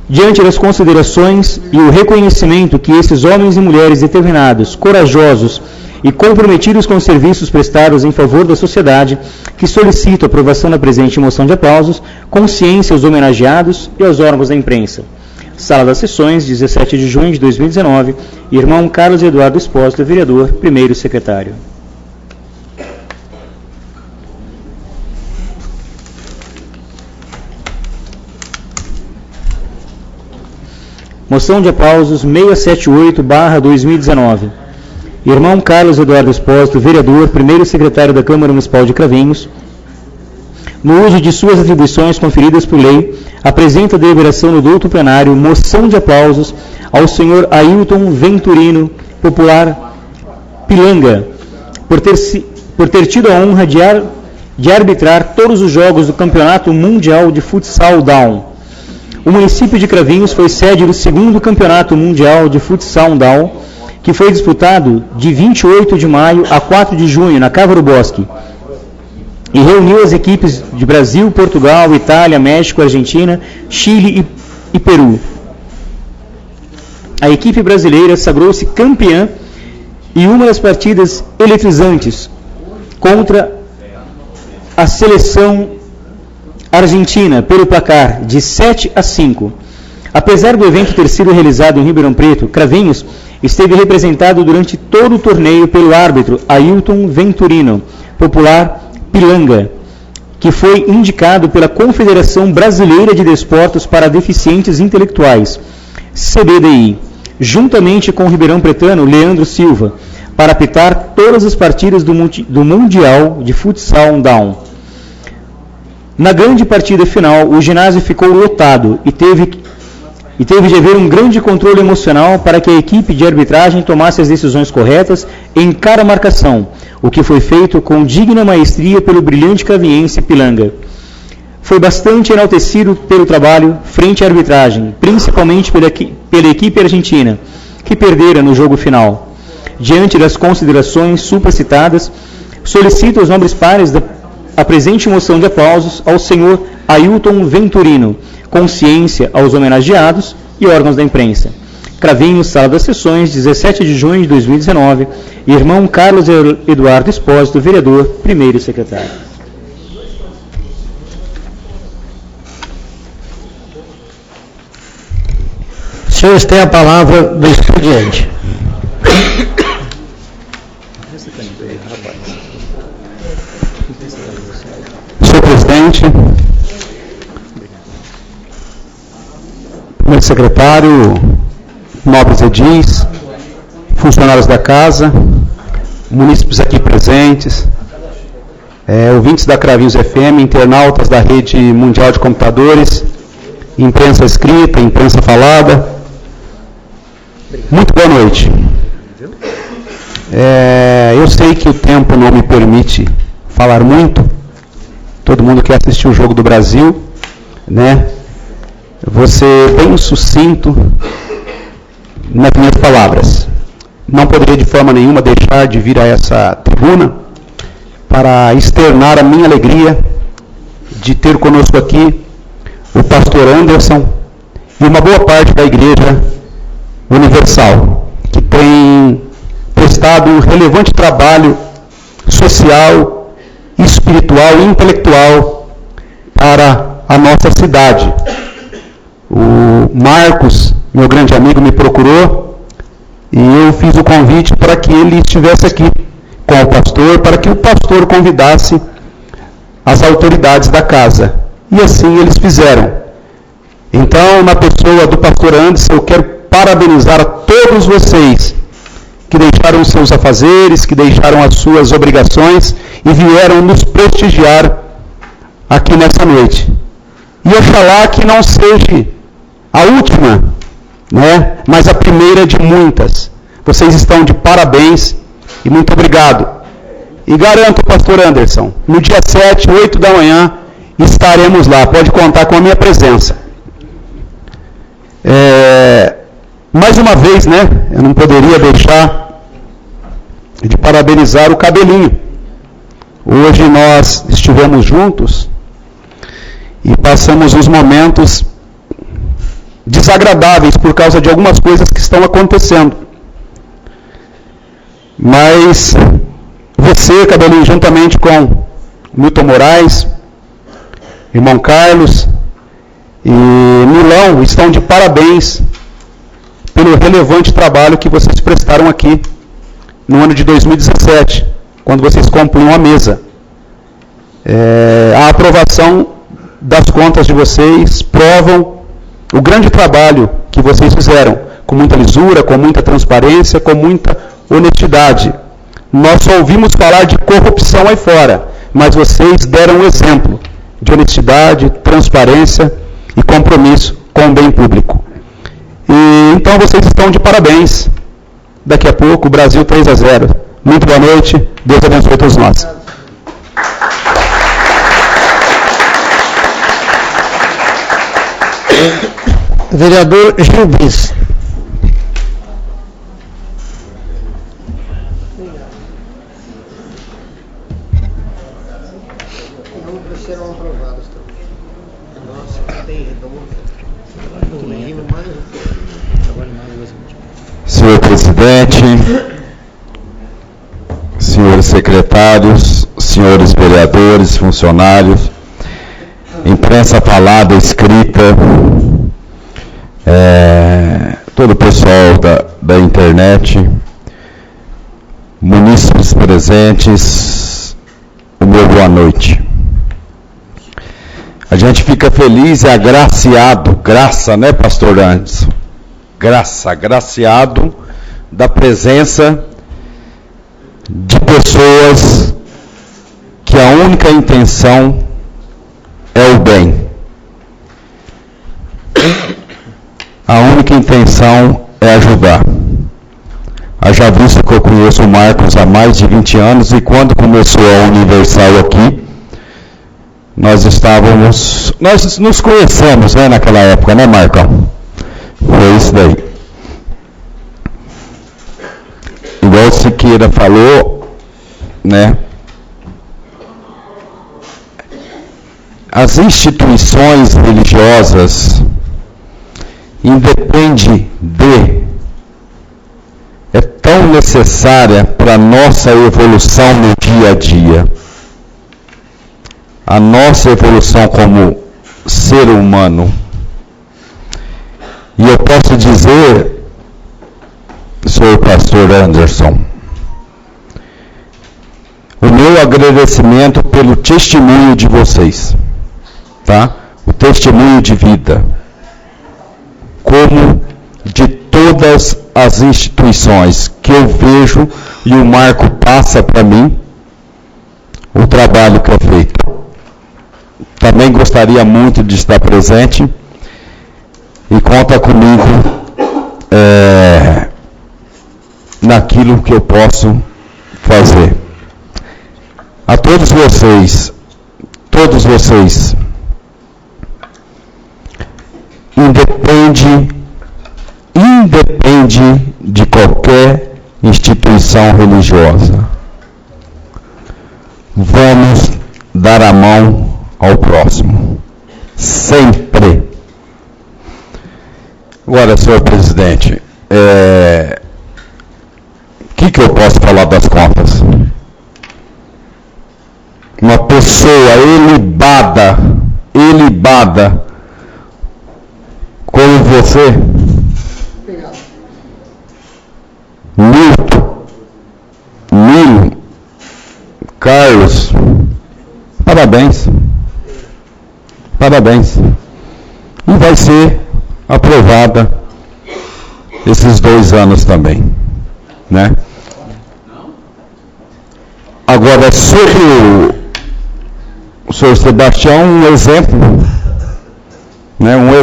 Diante das considerações e o reconhecimento que esses homens e mulheres determinados, corajosos e comprometidos com os serviços prestados em favor da sociedade, que solicito a aprovação da presente moção de aplausos, consciência aos homenageados e aos órgãos da imprensa. Sala das Sessões, 17 de junho de 2019, irmão Carlos Eduardo Espósito, vereador, primeiro secretário. Moção de aplausos 678/2019. Irmão Carlos Eduardo Espósito, vereador, primeiro secretário da Câmara Municipal de Cravinhos, no uso de suas atribuições conferidas por lei, apresenta a deliberação no douto plenário moção de aplausos ao senhor Ailton Venturino, popular Pilanga, por ter tido a honra de arbitrar todos os jogos do Campeonato Mundial de Futsal Down. O município de Cravinhos foi sede do 2º Campeonato Mundial de Futsal Down, que foi disputado de 28 de maio a 4 de junho na Cava do Bosque, e reuniu as equipes de Brasil, Portugal, Itália, México, Argentina, Chile e Peru. A equipe brasileira sagrou-se campeã e uma das partidas eletrizantes contra a seleção argentina pelo placar de 7-5. Apesar do evento ter sido realizado em Ribeirão Preto, Cravinhos esteve representado durante todo o torneio pelo árbitro Ailton Venturino, popular Pilanga, que foi indicado pela Confederação Brasileira de Desportos para Deficientes Intelectuais, CBDI, juntamente com o ribeirão pretano Leandro Silva, para apitar todas as partidas do Mundial de Futsal Down. Na grande partida final, o ginásio ficou lotado e teve de haver um grande controle emocional para que a equipe de arbitragem tomasse as decisões corretas em cada marcação, o que foi feito com digna maestria pelo brilhante craviense Pilanga. Foi bastante enaltecido pelo trabalho frente à arbitragem, principalmente pela equipe argentina, que perdera no jogo final. Diante das considerações supracitadas, solicito aos nobres pares a presente moção de aplausos ao senhor Ailton Venturino, consciência aos homenageados e órgãos da imprensa. Cravinhos, Sala das Sessões, 17 de junho de 2019, irmão Carlos Eduardo Espósito, vereador, primeiro secretário. Senhores, tem a palavra do expediente. Senhor presidente, primeiro secretário, nobres edis, funcionários da casa, munícipes aqui presentes, ouvintes da Cravinhos FM, internautas da Rede Mundial de Computadores, imprensa escrita, imprensa falada, muito boa noite. Eu sei que o tempo não me permite falar muito, todo mundo quer assistir o Jogo do Brasil, né? Vou ser bem sucinto nas minhas palavras. Não poderia de forma nenhuma deixar de vir a essa tribuna para externar a minha alegria de ter conosco aqui o pastor Anderson e uma boa parte da Igreja Universal, que tem prestado um relevante trabalho social, espiritual e intelectual para a nossa cidade. O Marcos, meu grande amigo, me procurou e eu fiz o convite para que ele estivesse aqui com o pastor, para que o pastor convidasse as autoridades da casa. E assim eles fizeram. Então, na pessoa do pastor Anderson, eu quero parabenizar a todos vocês que deixaram os seus afazeres, que deixaram as suas obrigações e vieram nos prestigiar aqui nessa noite. E oxalá que não seja a última, né, mas a primeira de muitas. Vocês estão de parabéns e muito obrigado. E garanto, pastor Anderson, no dia 7, 8 da manhã, estaremos lá. Pode contar com a minha presença. Mais uma vez, né, eu não poderia deixar de parabenizar o Cabelinho. Hoje nós estivemos juntos e passamos uns momentos desagradáveis por causa de algumas coisas que estão acontecendo. Mas você, Cabelinho, juntamente com Milton Moraes, irmão Carlos e Milão, estão de parabéns pelo relevante trabalho que vocês prestaram aqui no ano de 2017, quando vocês compunham a mesa. A aprovação das contas de vocês provam o grande trabalho que vocês fizeram, com muita lisura, com muita transparência, com muita honestidade. Nós só ouvimos falar de corrupção aí fora, mas vocês deram um exemplo de honestidade, transparência e compromisso com o bem público. E então vocês estão de parabéns. Daqui a pouco, o Brasil 3-0. Muito boa noite, Deus abençoe todos nós. Vereador Gilbis. Senhor presidente, senhores secretários, senhores vereadores, funcionários, imprensa falada, escrita, todo o pessoal da internet, munícipes presentes, o meu boa noite. A gente fica feliz e agraciado, graça, né, pastor Anderson? Agraciado da presença de pessoas que a única intenção é o bem. A única intenção é ajudar. Haja visto que eu conheço o Marcos há mais de 20 anos e quando começou a Universal aqui, nós nos conhecemos, né, naquela época, né, Marcão? Foi isso daí. Igual o Siqueira falou, né? As instituições religiosas, independe de, é tão necessária para a nossa evolução no dia a dia. A nossa evolução como ser humano. E eu posso dizer, senhor pastor Anderson, o meu agradecimento pelo testemunho de vocês, tá? O testemunho de vida, como de todas as instituições que eu vejo e o Marco passa para mim, o trabalho que é feito. Também gostaria muito de estar presente e conta comigo naquilo que eu posso fazer. A todos vocês, independe de qualquer instituição religiosa. Vamos dar a mão ao próximo. Sempre. Agora, senhor presidente, o que eu posso falar das contas? Uma pessoa ilibada como você, Nilo, Carlos, parabéns. E vai ser aprovada esses 2 anos também, né? Agora, sobre o senhor Sebastião, um exemplo, né? Um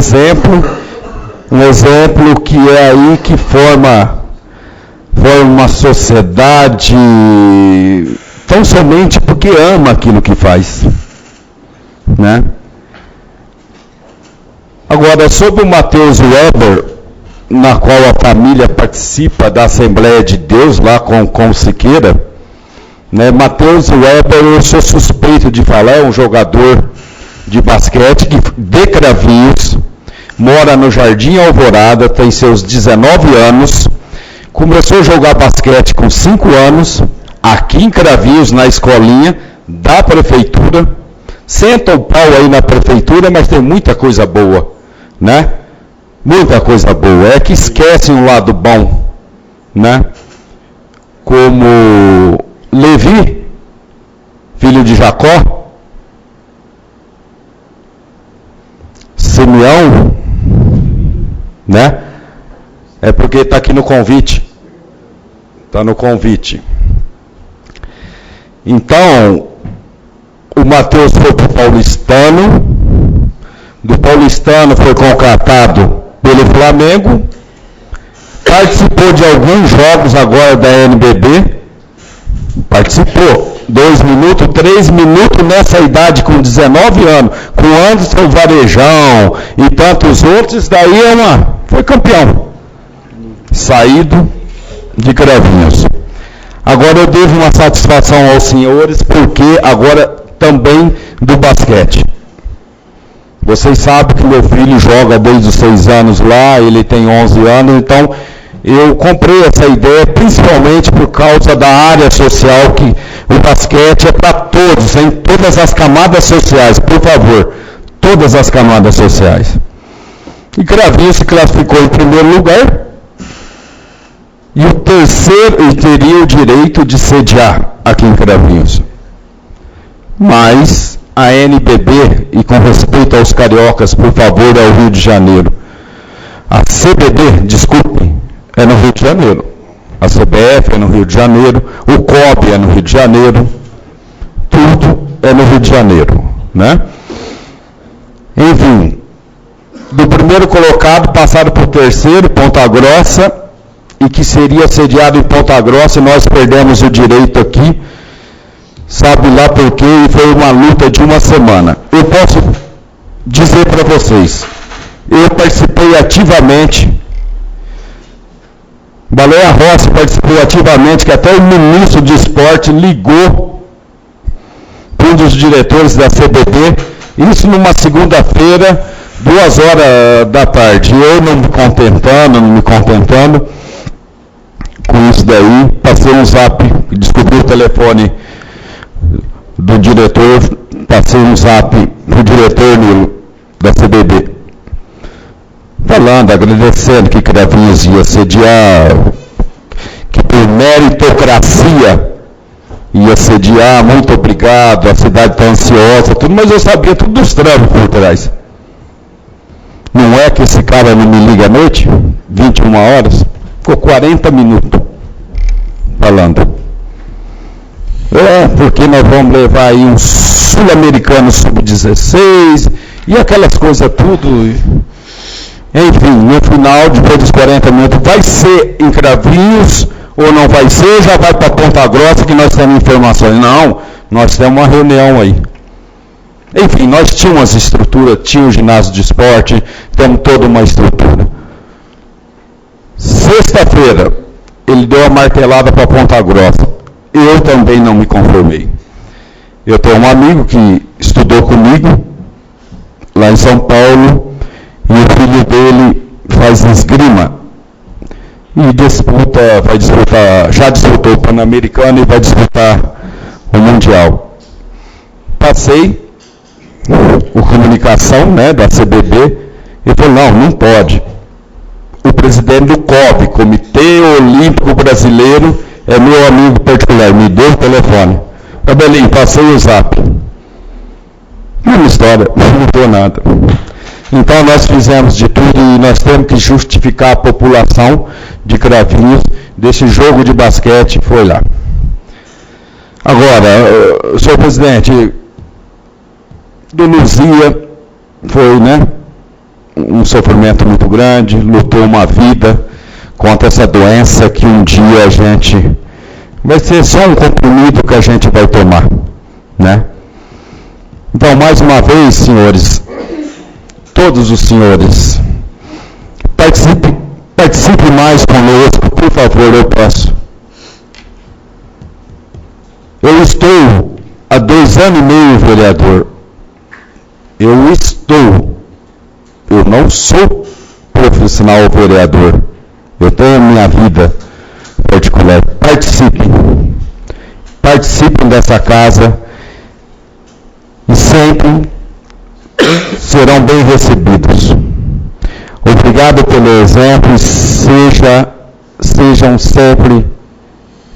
exemplo que é aí que forma uma sociedade tão somente porque ama aquilo que faz, né? Agora, sobre o Matheus Weber, na qual a família participa da Assembleia de Deus, lá com o Siqueira, né? Matheus Weber, eu sou suspeito de falar, é um jogador de basquete de Cravinhos, mora no Jardim Alvorada, tem seus 19 anos, começou a jogar basquete com 5 anos, aqui em Cravinhos, na escolinha da prefeitura. Senta o pau aí na prefeitura, mas tem muita coisa boa, né? Muita coisa boa. É que esquecem o lado bom, né? Como Levi, filho de Jacó, Simeão, né? É porque está aqui no convite. Está no convite. Então, o Matheus foi para o Paulistano, do Paulistano foi contratado pelo Flamengo, participou de alguns jogos agora da NBB, participou, 2 minutos, 3 minutos nessa idade, com 19 anos, com Anderson Varejão e tantos outros, daí foi campeão, saído de Cravinhos. Agora eu devo uma satisfação aos senhores, porque agora também do basquete. Vocês sabem que meu filho joga desde os 6 anos lá, ele tem 11 anos, então eu comprei essa ideia principalmente por causa da área social, que o basquete é para todos, em todas as camadas sociais, por favor, todas as camadas sociais. E Cravinhos se classificou em primeiro lugar, e o terceiro teria o direito de sediar aqui em Cravinhos. Mas a NBB, e com respeito aos cariocas, por favor, é o Rio de Janeiro. A CBB, desculpe, é no Rio de Janeiro. A CBF é no Rio de Janeiro, o COB é no Rio de Janeiro, tudo é no Rio de Janeiro, né? Enfim, do primeiro colocado passaram para o terceiro, Ponta Grossa, e que seria sediado em Ponta Grossa, e nós perdemos o direito aqui, sabe lá por quê, e foi uma luta de uma semana. Eu posso dizer para vocês, eu participei ativamente, Baleia Rossi participou ativamente, que até o ministro de esporte ligou para um dos diretores da CBB, isso numa segunda-feira, 2h da tarde. Eu não me contentando com isso daí, passei um zap, descobri o telefone do diretor, passei um zap pro diretor da CBB, falando, agradecendo que Cravinhos ia sediar, que por meritocracia ia sediar, muito obrigado, a cidade está ansiosa, tudo, mas eu sabia tudo dos trampos por trás. Não é que esse cara não me liga à noite, 21 horas, ficou 40 minutos falando. porque nós vamos levar aí um sul-americano sub-16 e aquelas coisas tudo. Enfim, no final, depois dos 40 minutos, vai ser em Cravinhos ou não vai ser, já vai para Ponta Grossa que nós temos informações. Não, nós temos uma reunião aí. Enfim, nós tínhamos as estruturas, tinha o ginásio de esporte, temos toda uma estrutura. Sexta-feira, ele deu a martelada para Ponta Grossa. Eu também não me conformei. Eu tenho um amigo que estudou comigo, lá em São Paulo, e o filho dele faz esgrima. E já disputou o Pan-Americano e vai disputar o Mundial. Passei o comunicação, da CBB, e falou, não pode. O presidente do COB, Comitê Olímpico Brasileiro, é meu amigo particular, me deu o telefone. Cabelinho, passei o zap. Mesma história, não mudou nada. Então nós fizemos de tudo e nós temos que justificar a população de Cravinhos desse jogo de basquete, foi lá. Agora, senhor presidente, Dona Luzia foi, um sofrimento muito grande, lutou uma vida contra essa doença que um dia a gente vai ser só um comprimido que a gente vai tomar, Então, mais uma vez, senhores, todos os senhores, participe mais conosco, por favor, eu peço. Eu estou há 2 anos e meio vereador. Eu não sou profissional vereador. Eu tenho a minha vida particular. Participem dessa casa e sempre serão bem recebidos. Obrigado pelo exemplo e sejam sempre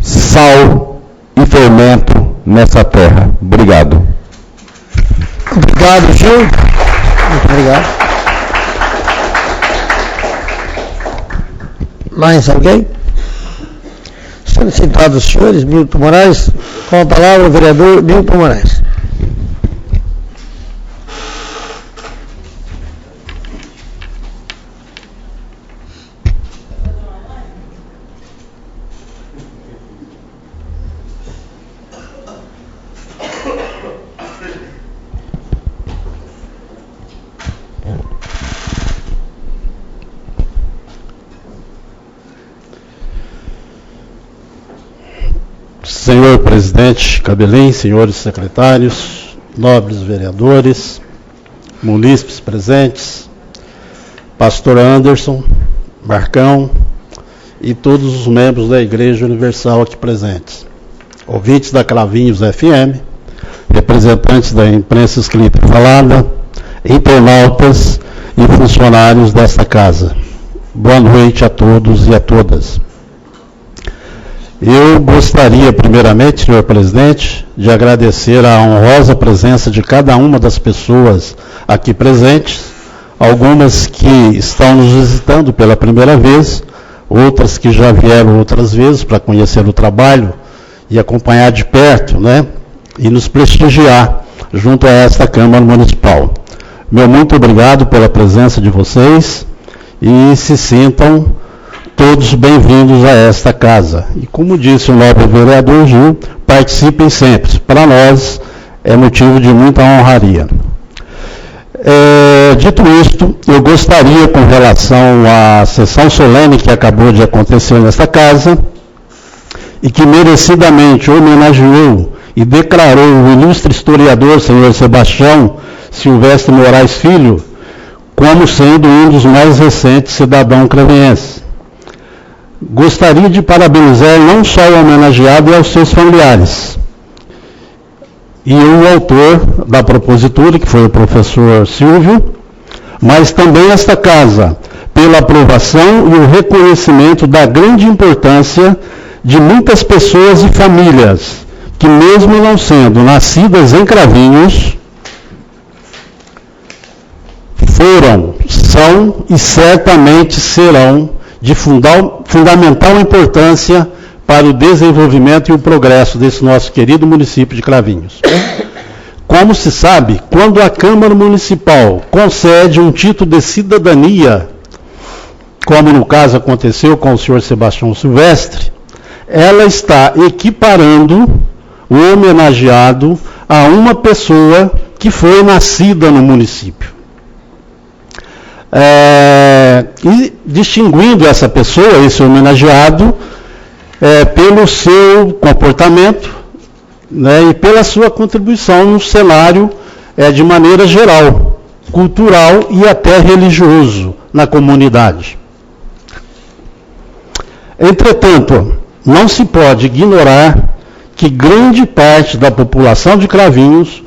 sal e fermento nessa terra. Obrigado. Obrigado, Gil. Muito obrigado. Mais alguém? Solicitados os senhores, Milton Moraes. Com a palavra, o vereador Milton Moraes. Senhor presidente Cabelinho, senhores secretários, nobres vereadores, munícipes presentes, pastor Anderson, Marcão e todos os membros da Igreja Universal aqui presentes, ouvintes da Cravinhos FM, representantes da imprensa escrita e falada, internautas e funcionários desta casa. Boa noite a todos e a todas. Eu gostaria, primeiramente, senhor presidente, de agradecer a honrosa presença de cada uma das pessoas aqui presentes, algumas que estão nos visitando pela primeira vez, outras que já vieram outras vezes para conhecer o trabalho e acompanhar de perto, e nos prestigiar junto a esta Câmara Municipal. Meu muito obrigado pela presença de vocês e se sintam todos bem-vindos a esta casa. E como disse o nobre vereador Gil, participem sempre. Para nós é motivo de muita honraria. Dito isto, eu gostaria, com relação à sessão solene que acabou de acontecer nesta casa, e que merecidamente homenageou e declarou o ilustre historiador, senhor Sebastião Silvestre Moraes Filho, como sendo um dos mais recentes cidadãos cravinhenses. Gostaria de parabenizar não só o homenageado e aos seus familiares, e o autor da propositura, que foi o professor Silvio, mas também esta casa, pela aprovação e o reconhecimento da grande importância de muitas pessoas e famílias, que mesmo não sendo nascidas em Cravinhos, foram, são e certamente serão de fundamental importância para o desenvolvimento e o progresso desse nosso querido município de Cravinhos. Como se sabe, quando a Câmara Municipal concede um título de cidadania, como no caso aconteceu com o senhor Sebastião Silvestre, ela está equiparando o homenageado a uma pessoa que foi nascida no município. E distinguindo essa pessoa, esse homenageado, pelo seu comportamento, né, e pela sua contribuição no cenário de maneira geral, cultural e até religioso na comunidade. Entretanto, não se pode ignorar que grande parte da população de Cravinhos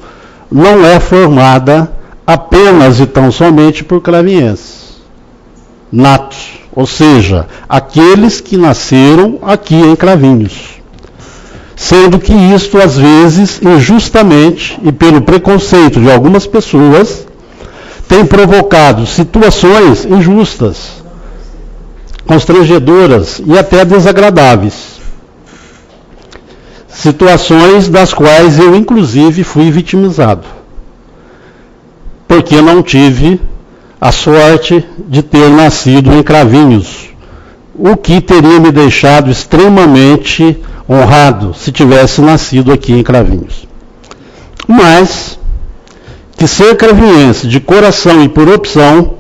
não é formada apenas e tão somente por cravinhenses natos, ou seja, aqueles que nasceram aqui em Cravinhos. Sendo que isto, às vezes, injustamente e pelo preconceito de algumas pessoas, tem provocado situações injustas, constrangedoras e até desagradáveis. Situações das quais eu, inclusive, fui vitimizado, porque não tive a sorte de ter nascido em Cravinhos, o que teria me deixado extremamente honrado se tivesse nascido aqui em Cravinhos. Mas que ser cravinhense de coração e por opção,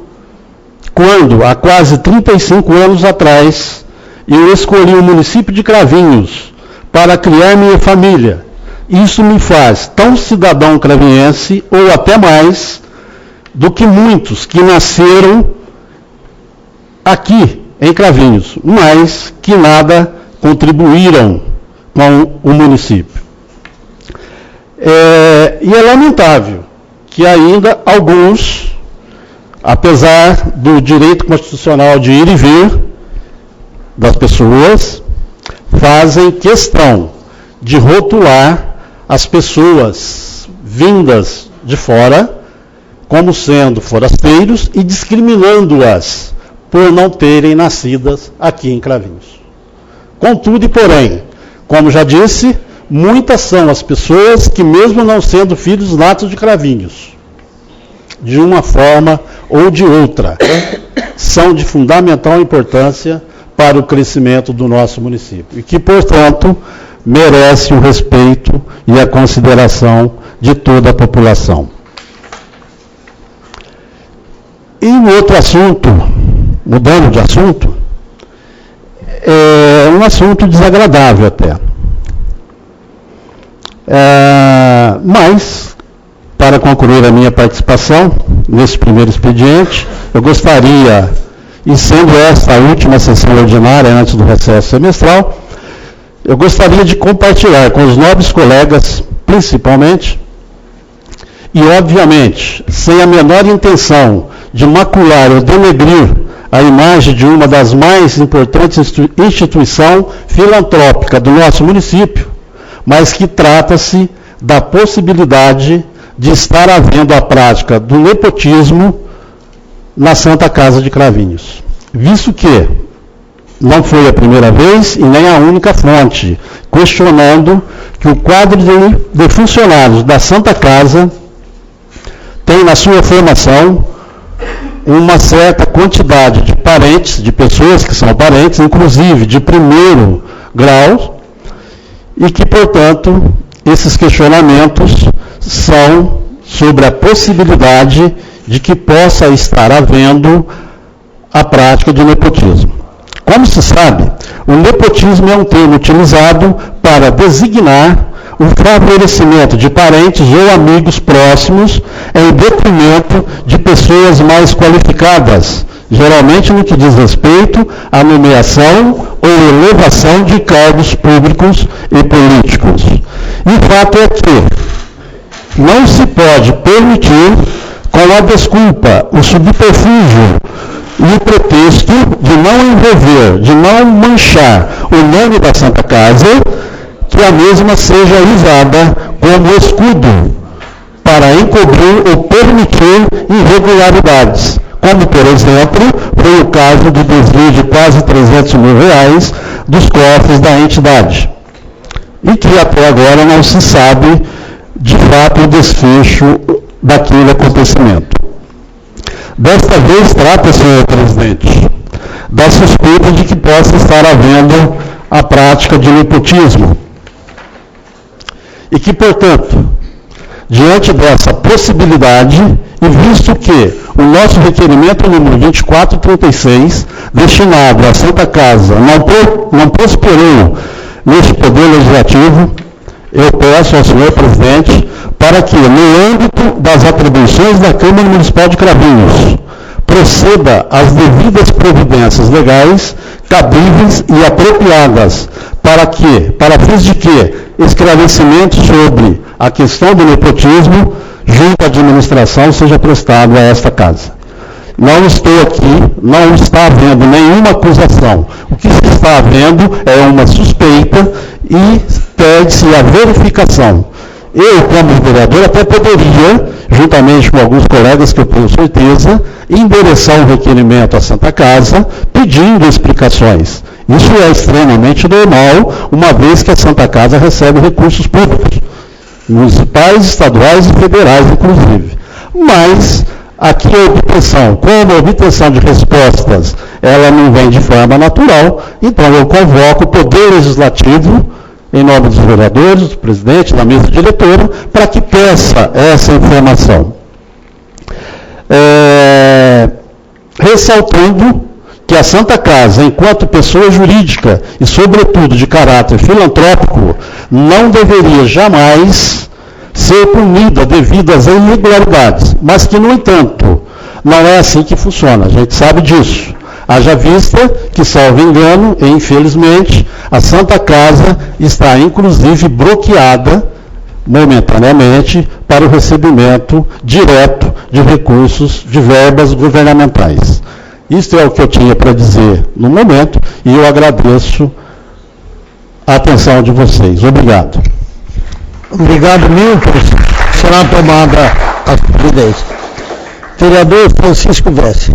quando há quase 35 anos atrás eu escolhi o município de Cravinhos para criar minha família, isso me faz tão cidadão cravinhense ou até mais do que muitos que nasceram aqui em Cravinhos, mas que nada contribuíram com o município. E é lamentável que ainda alguns, apesar do direito constitucional de ir e vir das pessoas, fazem questão de rotular as pessoas vindas de fora como sendo forasteiros e discriminando-as por não terem nascidas aqui em Cravinhos. Contudo e porém, como já disse, muitas são as pessoas que, mesmo não sendo filhos natos de Cravinhos, de uma forma ou de outra, são de fundamental importância para o crescimento do nosso município e que, portanto, merece o respeito e a consideração de toda a população. E um outro assunto, mudando de assunto, é um assunto desagradável até. Mas, para concluir a minha participação nesse primeiro expediente, eu gostaria, e sendo esta a última sessão ordinária antes do recesso semestral, eu gostaria de compartilhar com os nobres colegas, principalmente, e obviamente, sem a menor intenção de macular ou denegrir a imagem de uma das mais importantes instituições filantrópicas do nosso município, mas que trata-se da possibilidade de estar havendo a prática do nepotismo na Santa Casa de Cravinhos. Visto que não foi a primeira vez e nem a única fonte, questionando que o quadro de funcionários da Santa Casa tem na sua formação uma certa quantidade de parentes, de pessoas que são parentes, inclusive de primeiro grau, e que, portanto, esses questionamentos são sobre a possibilidade de que possa estar havendo a prática de nepotismo. Como se sabe, o nepotismo é um termo utilizado para designar o favorecimento de parentes ou amigos próximos em detrimento de pessoas mais qualificadas, geralmente no que diz respeito à nomeação ou elevação de cargos públicos e políticos. E o fato é que não se pode permitir, com a desculpa, o subterfúgio e o pretexto de não envolver, de não manchar o nome da Santa Casa, que a mesma seja usada como escudo para encobrir ou permitir irregularidades, como, por exemplo, foi o caso do desvio de quase R$300 mil dos cofres da entidade, e que até agora não se sabe, de fato, o desfecho daquele acontecimento. Desta vez trata, senhor presidente, da suspeita de que possa estar havendo a prática de nepotismo, e que, portanto, diante dessa possibilidade, e visto que o nosso requerimento número 2436, destinado à Santa Casa, não prosperou neste Poder Legislativo, eu peço ao senhor presidente para que, no âmbito das atribuições da Câmara Municipal de Cravinhos, proceda às devidas providências legais, cabíveis e apropriadas, para fins de que esclarecimento sobre a questão do nepotismo junto à administração seja prestado a esta casa. Não estou aqui, não está havendo nenhuma acusação. O que se está havendo é uma suspeita e pede-se a verificação. Eu, como vereador, até poderia, juntamente com alguns colegas que eu tenho certeza, endereçar um requerimento à Santa Casa pedindo explicações. Isso é extremamente normal, uma vez que a Santa Casa recebe recursos públicos, municipais, estaduais e federais, inclusive. Mas aqui a obtenção, como a obtenção de respostas, ela não vem de forma natural, então eu convoco o Poder Legislativo, em nome dos vereadores, do presidente, da mesa diretora, para que peça essa informação. Ressaltando que a Santa Casa, enquanto pessoa jurídica e, sobretudo, de caráter filantrópico, não deveria jamais ser punida devido às irregularidades, mas que, no entanto, não é assim que funciona, a gente sabe disso. Haja vista que, salvo engano, e infelizmente, a Santa Casa está, inclusive, bloqueada momentaneamente para o recebimento direto de recursos de verbas governamentais. Isto é o que eu tinha para dizer no momento e eu agradeço a atenção de vocês. Obrigado. Obrigado, Milton. Será tomada a providência. Vereador Francisco Vessi.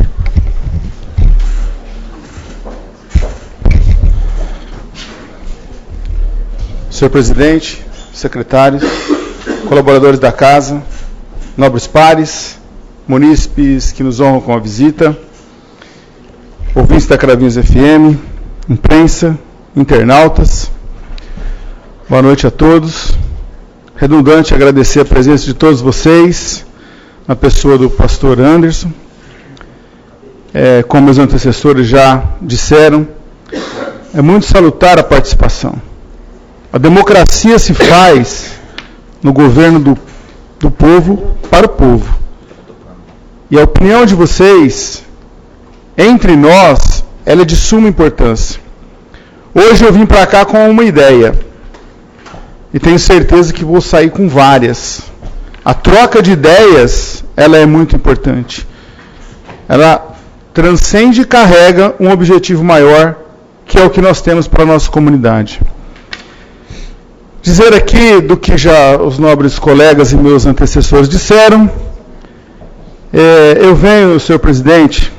Senhor presidente, secretários, colaboradores da casa, nobres pares, munícipes que nos honram com a visita, ouvintes da Cravinhos FM, imprensa, internautas, boa noite a todos. Redundante agradecer a presença de todos vocês, na pessoa do pastor Anderson. Como meus antecessores já disseram, é muito salutar a participação. A democracia se faz no governo do povo para o povo. E a opinião de vocês, entre nós, ela é de suma importância. Hoje eu vim para cá com uma ideia. E tenho certeza que vou sair com várias. A troca de ideias, ela é muito importante. Ela transcende e carrega um objetivo maior, que é o que nós temos para a nossa comunidade. Dizer aqui do que já os nobres colegas e meus antecessores disseram, eu venho, senhor presidente,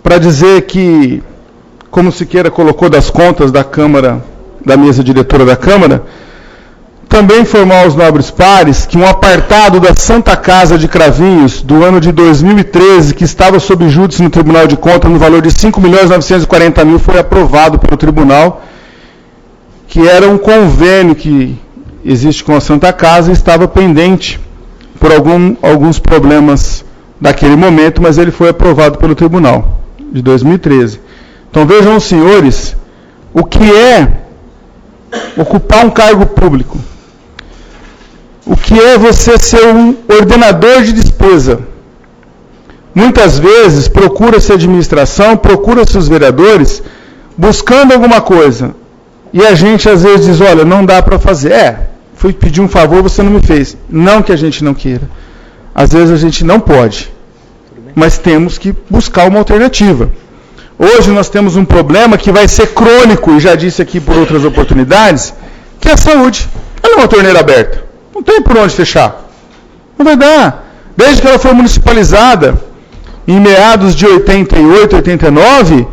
para dizer que, como Siqueira colocou das contas da Câmara, da mesa diretora da Câmara, também informar aos nobres pares que um apartado da Santa Casa de Cravinhos, do ano de 2013, que estava sob júdice no Tribunal de Contas, no valor de R$5.940.000, foi aprovado pelo Tribunal, que era um convênio que existe com a Santa Casa e estava pendente por alguns problemas daquele momento, mas ele foi aprovado pelo Tribunal, de 2013. Então vejam os senhores, o que é ocupar um cargo público. O que é você ser um ordenador de despesa? Muitas vezes procura-se a administração, procura-se os vereadores, buscando alguma coisa. E a gente às vezes diz, olha, não dá para fazer. Fui pedir um favor, você não me fez. Não que a gente não queira. Às vezes a gente não pode. Mas temos que buscar uma alternativa. Hoje nós temos um problema que vai ser crônico, e já disse aqui por outras oportunidades, que é a saúde. Olha uma torneira aberta. Não tem por onde fechar. Não vai dar. Desde que ela foi municipalizada, em meados de 88, 89,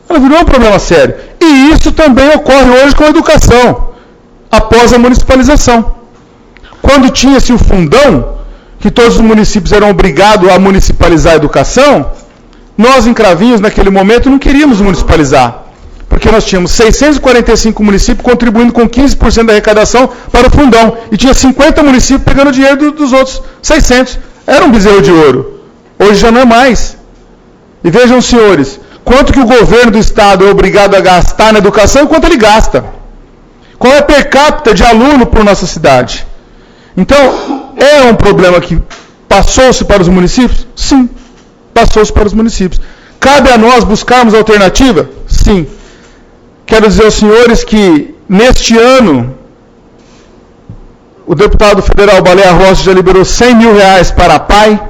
ela virou um problema sério. E isso também ocorre hoje com a educação, após a municipalização. Quando tinha-se o fundão, que todos os municípios eram obrigados a municipalizar a educação, nós em Cravinhos, naquele momento, não queríamos municipalizar, porque nós tínhamos 645 municípios contribuindo com 15% da arrecadação para o fundão, e tinha 50 municípios pegando dinheiro dos outros 600. Era um bezerro de ouro. Hoje já não é mais. E vejam, senhores, quanto que o governo do estado é obrigado a gastar na educação e quanto ele gasta. Qual é a per capita de aluno por nossa cidade? Então, é um problema que passou-se para os municípios? Sim, passou-se para os municípios. Cabe a nós buscarmos alternativa? Sim. Quero dizer aos senhores que, neste ano, o deputado federal Baleia Rossi já liberou R$100 mil para a PAI,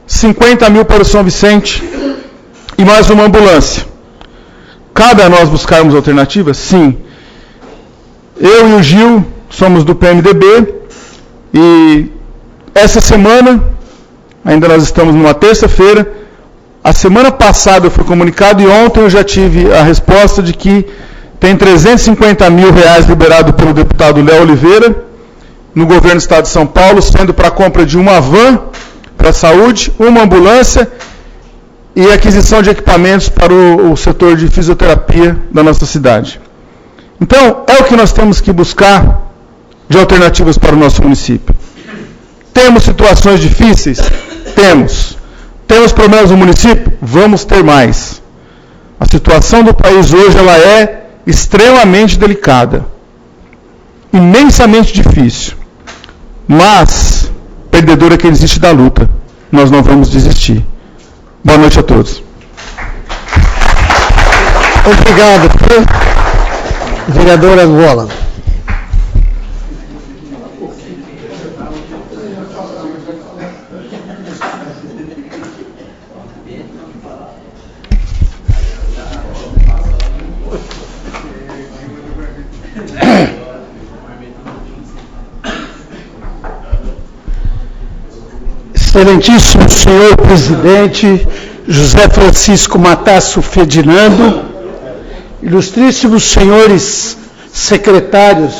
50 mil para o São Vicente e mais uma ambulância. Cabe a nós buscarmos alternativas? Sim. Eu e o Gil somos do PMDB e essa semana, ainda nós estamos numa terça-feira, a semana passada eu fui comunicado e ontem eu já tive a resposta de que tem R$350 mil liberado pelo deputado Léo Oliveira no governo do estado de São Paulo, sendo para a compra de uma van para a saúde, uma ambulância e aquisição de equipamentos para o setor de fisioterapia da nossa cidade. Então, é o que nós temos que buscar de alternativas para o nosso município. Temos situações difíceis? Temos. Temos problemas no município? Vamos ter mais. A situação do país hoje ela é extremamente delicada, imensamente difícil. Mas, perdedor é quem desiste da luta. Nós não vamos desistir. Boa noite a todos. Obrigado, vereadora Angola. Excelentíssimo senhor presidente José Francisco Matasso Ferdinando, ilustríssimos senhores secretários,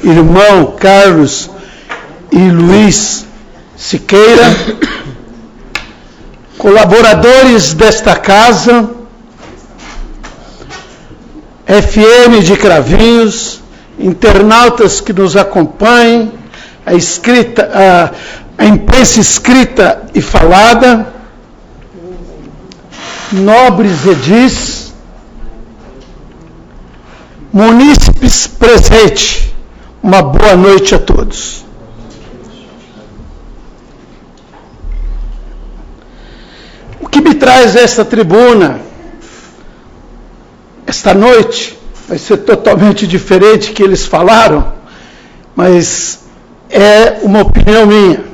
irmão Carlos e Luiz Siqueira, colaboradores desta casa, FM de Cravinhos, internautas que nos acompanhem, a imprensa escrita e falada, nobres edis, munícipes presentes, uma boa noite a todos. O que me traz esta tribuna, esta noite, vai ser totalmente diferente do que eles falaram, mas é uma opinião minha.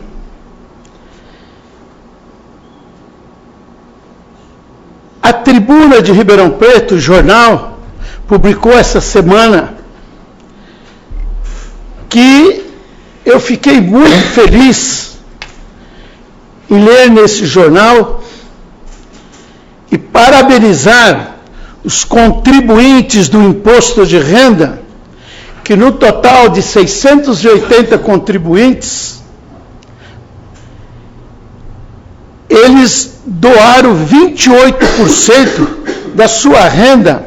A Tribuna de Ribeirão Preto, o jornal, publicou essa semana que eu fiquei muito feliz em ler nesse jornal e parabenizar os contribuintes do imposto de renda, que no total de 680 contribuintes, eles doaram 28% da sua renda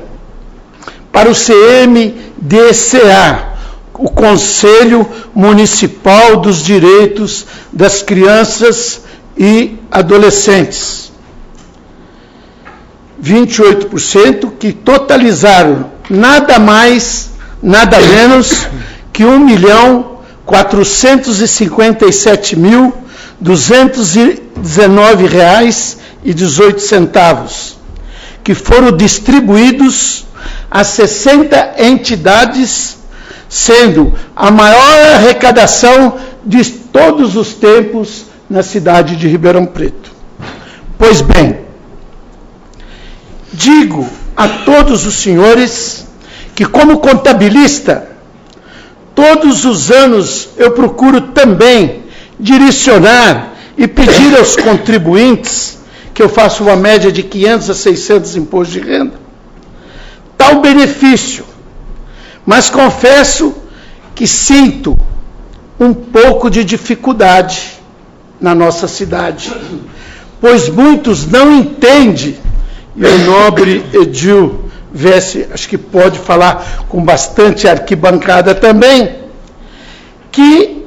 para o CMDCA, o Conselho Municipal dos Direitos das Crianças e Adolescentes. 28% que totalizaram nada mais, nada menos que R$1.457.219,18, que foram distribuídos a 60 entidades, sendo a maior arrecadação de todos os tempos na cidade de Ribeirão Preto. Pois bem, digo a todos os senhores que, como contabilista, todos os anos eu procuro também direcionar e pedir aos contribuintes que eu faço uma média de 500 a 600 impostos de renda. Tal benefício. Mas confesso que sinto um pouco de dificuldade na nossa cidade, pois muitos não entendem, e o nobre Edil Vesse, acho que pode falar com bastante arquibancada também, que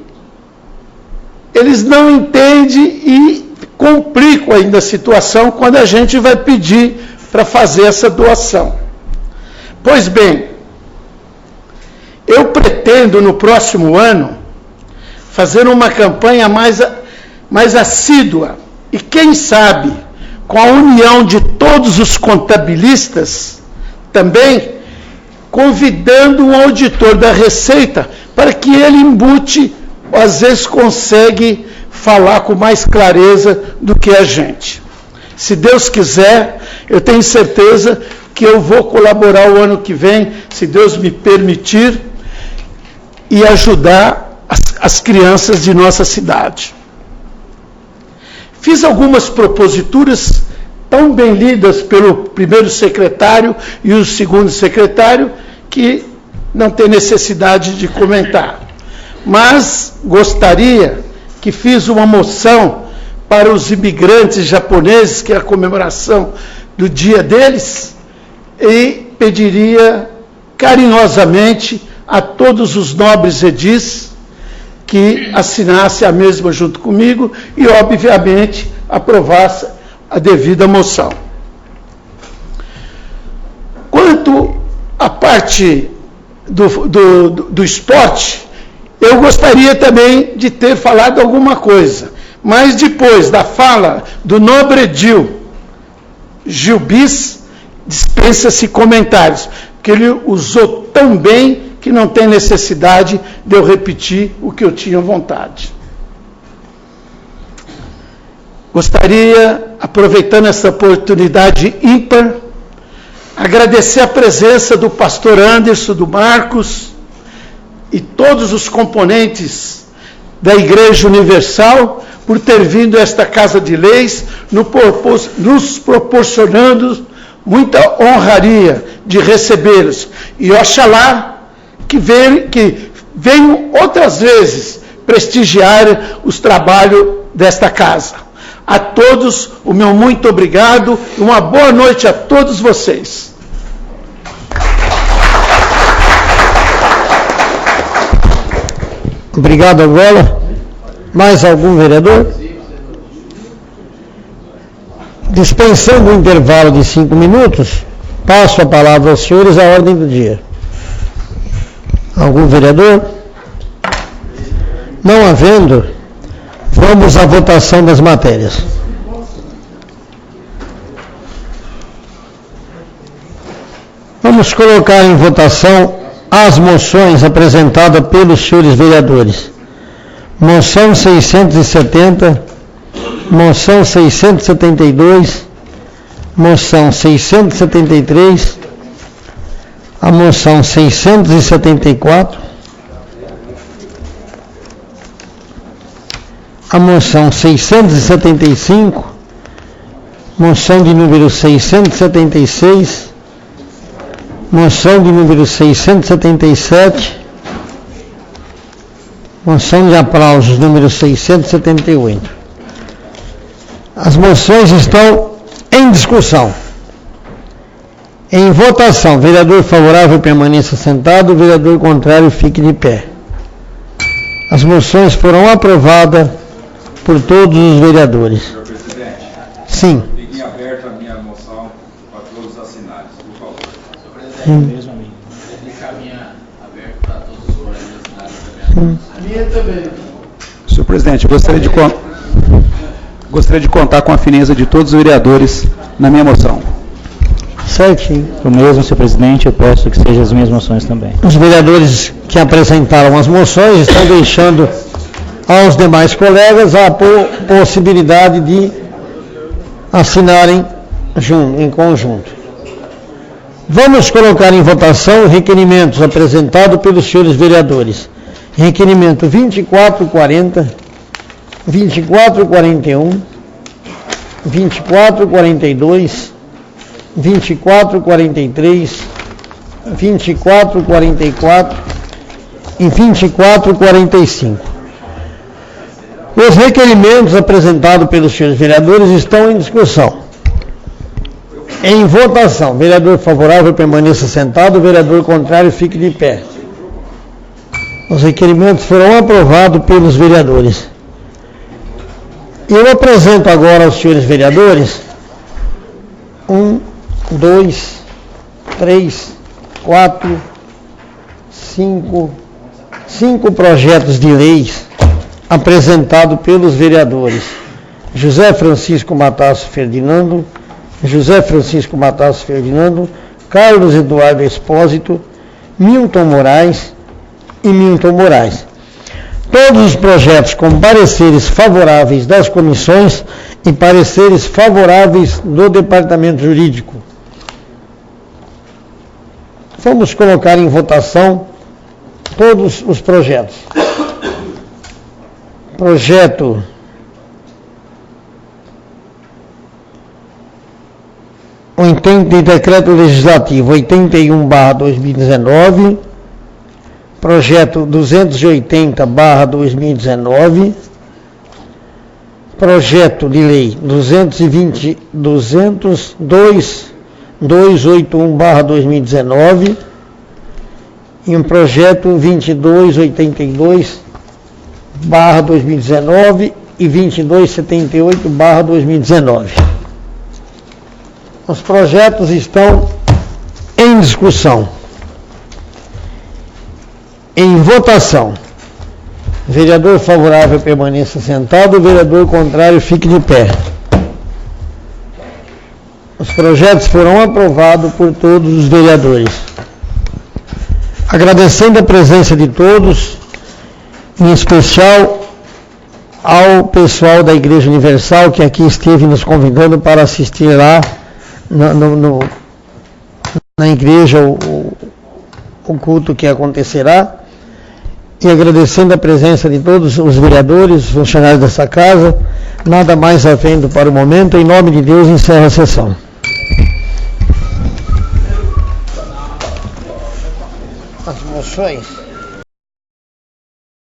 eles não entendem e complicam ainda a situação quando a gente vai pedir para fazer essa doação. Pois bem, eu pretendo no próximo ano fazer uma campanha mais assídua e quem sabe com a união de todos os contabilistas também convidando um auditor da Receita para que ele embute, às vezes consegue falar com mais clareza do que a gente. Se Deus quiser, eu tenho certeza que eu vou colaborar o ano que vem, se Deus me permitir, e ajudar as crianças de nossa cidade. Fiz algumas proposituras tão bem lidas pelo primeiro secretário e o segundo secretário, que não tem necessidade de comentar. Mas gostaria que fiz uma moção para os imigrantes japoneses, que é a comemoração do dia deles, e pediria carinhosamente a todos os nobres edis que assinassem a mesma junto comigo e, obviamente, aprovasse a devida moção. Quanto à parte do esporte, eu gostaria também de ter falado alguma coisa, mas depois da fala do nobre edil Gilbis, dispensa-se comentários, porque ele usou tão bem que não tem necessidade de eu repetir o que eu tinha vontade. Gostaria, aproveitando essa oportunidade ímpar, agradecer a presença do pastor Anderson, do Marcos e todos os componentes da Igreja Universal por ter vindo a esta Casa de Leis, nos proporcionando muita honraria de recebê-los. E oxalá que venham outras vezes prestigiar os trabalhos desta casa. A todos, o meu muito obrigado e uma boa noite a todos vocês. Obrigado, Angola. Mais algum vereador? Dispensando o intervalo de 5 minutos, passo a palavra aos senhores a ordem do dia. Algum vereador? Não havendo, vamos à votação das matérias. Vamos colocar em votação as moções apresentadas pelos senhores vereadores. Moção 670, moção 672, moção 673, a moção 674, a moção 675, moção de número 676, moção de número 677, moção de aplausos número 678. As moções estão em discussão. Em votação, vereador favorável permaneça sentado, vereador contrário fique de pé. As moções foram aprovadas por todos os vereadores. Senhor presidente. Sim. Fique em aberto a minha moção para todos os assinados, por favor. Senhor presidente, mesmo a mim. Ele caminha aberto para todos os colegas assinados também. A minha também. Senhor presidente, gostaria de contar com a fineza de todos os vereadores na minha moção. Certinho. O mesmo, senhor presidente, eu peço que sejam as minhas moções também. Os vereadores que apresentaram as moções estão deixando aos demais colegas a possibilidade de assinarem em conjunto. Vamos colocar em votação requerimentos apresentados pelos senhores vereadores. Requerimento 2440, 2441, 2442, 2443, 2444 e 2445. Os requerimentos apresentados pelos senhores vereadores estão em discussão. Em votação, vereador favorável permaneça sentado, vereador contrário fique de pé. Os requerimentos foram aprovados pelos vereadores. Eu apresento agora aos senhores vereadores 1, 2, 3, 4, 5 projetos de leis apresentados pelos vereadores José Francisco Matasso Ferdinando, Carlos Eduardo Expósito, Milton Moraes e Milton Moraes. Todos os projetos com pareceres favoráveis das comissões e pareceres favoráveis do Departamento Jurídico. Vamos colocar em votação todos os projetos. Projeto de decreto legislativo 81/2019, projeto 280/2019, projeto de lei 281/2019 e um projeto 2282/2019 e 2278/2019. Os projetos estão em discussão. Em votação. Vereador favorável permaneça sentado, vereador contrário fique de pé. Os projetos foram aprovados por todos os vereadores. Agradecendo a presença de todos, em especial ao pessoal da Igreja Universal que aqui esteve nos convidando para assistir lá na igreja o culto que acontecerá, e agradecendo a presença de todos os vereadores, funcionários dessa casa, nada mais havendo para o momento, em nome de Deus encerro a sessão. As moções.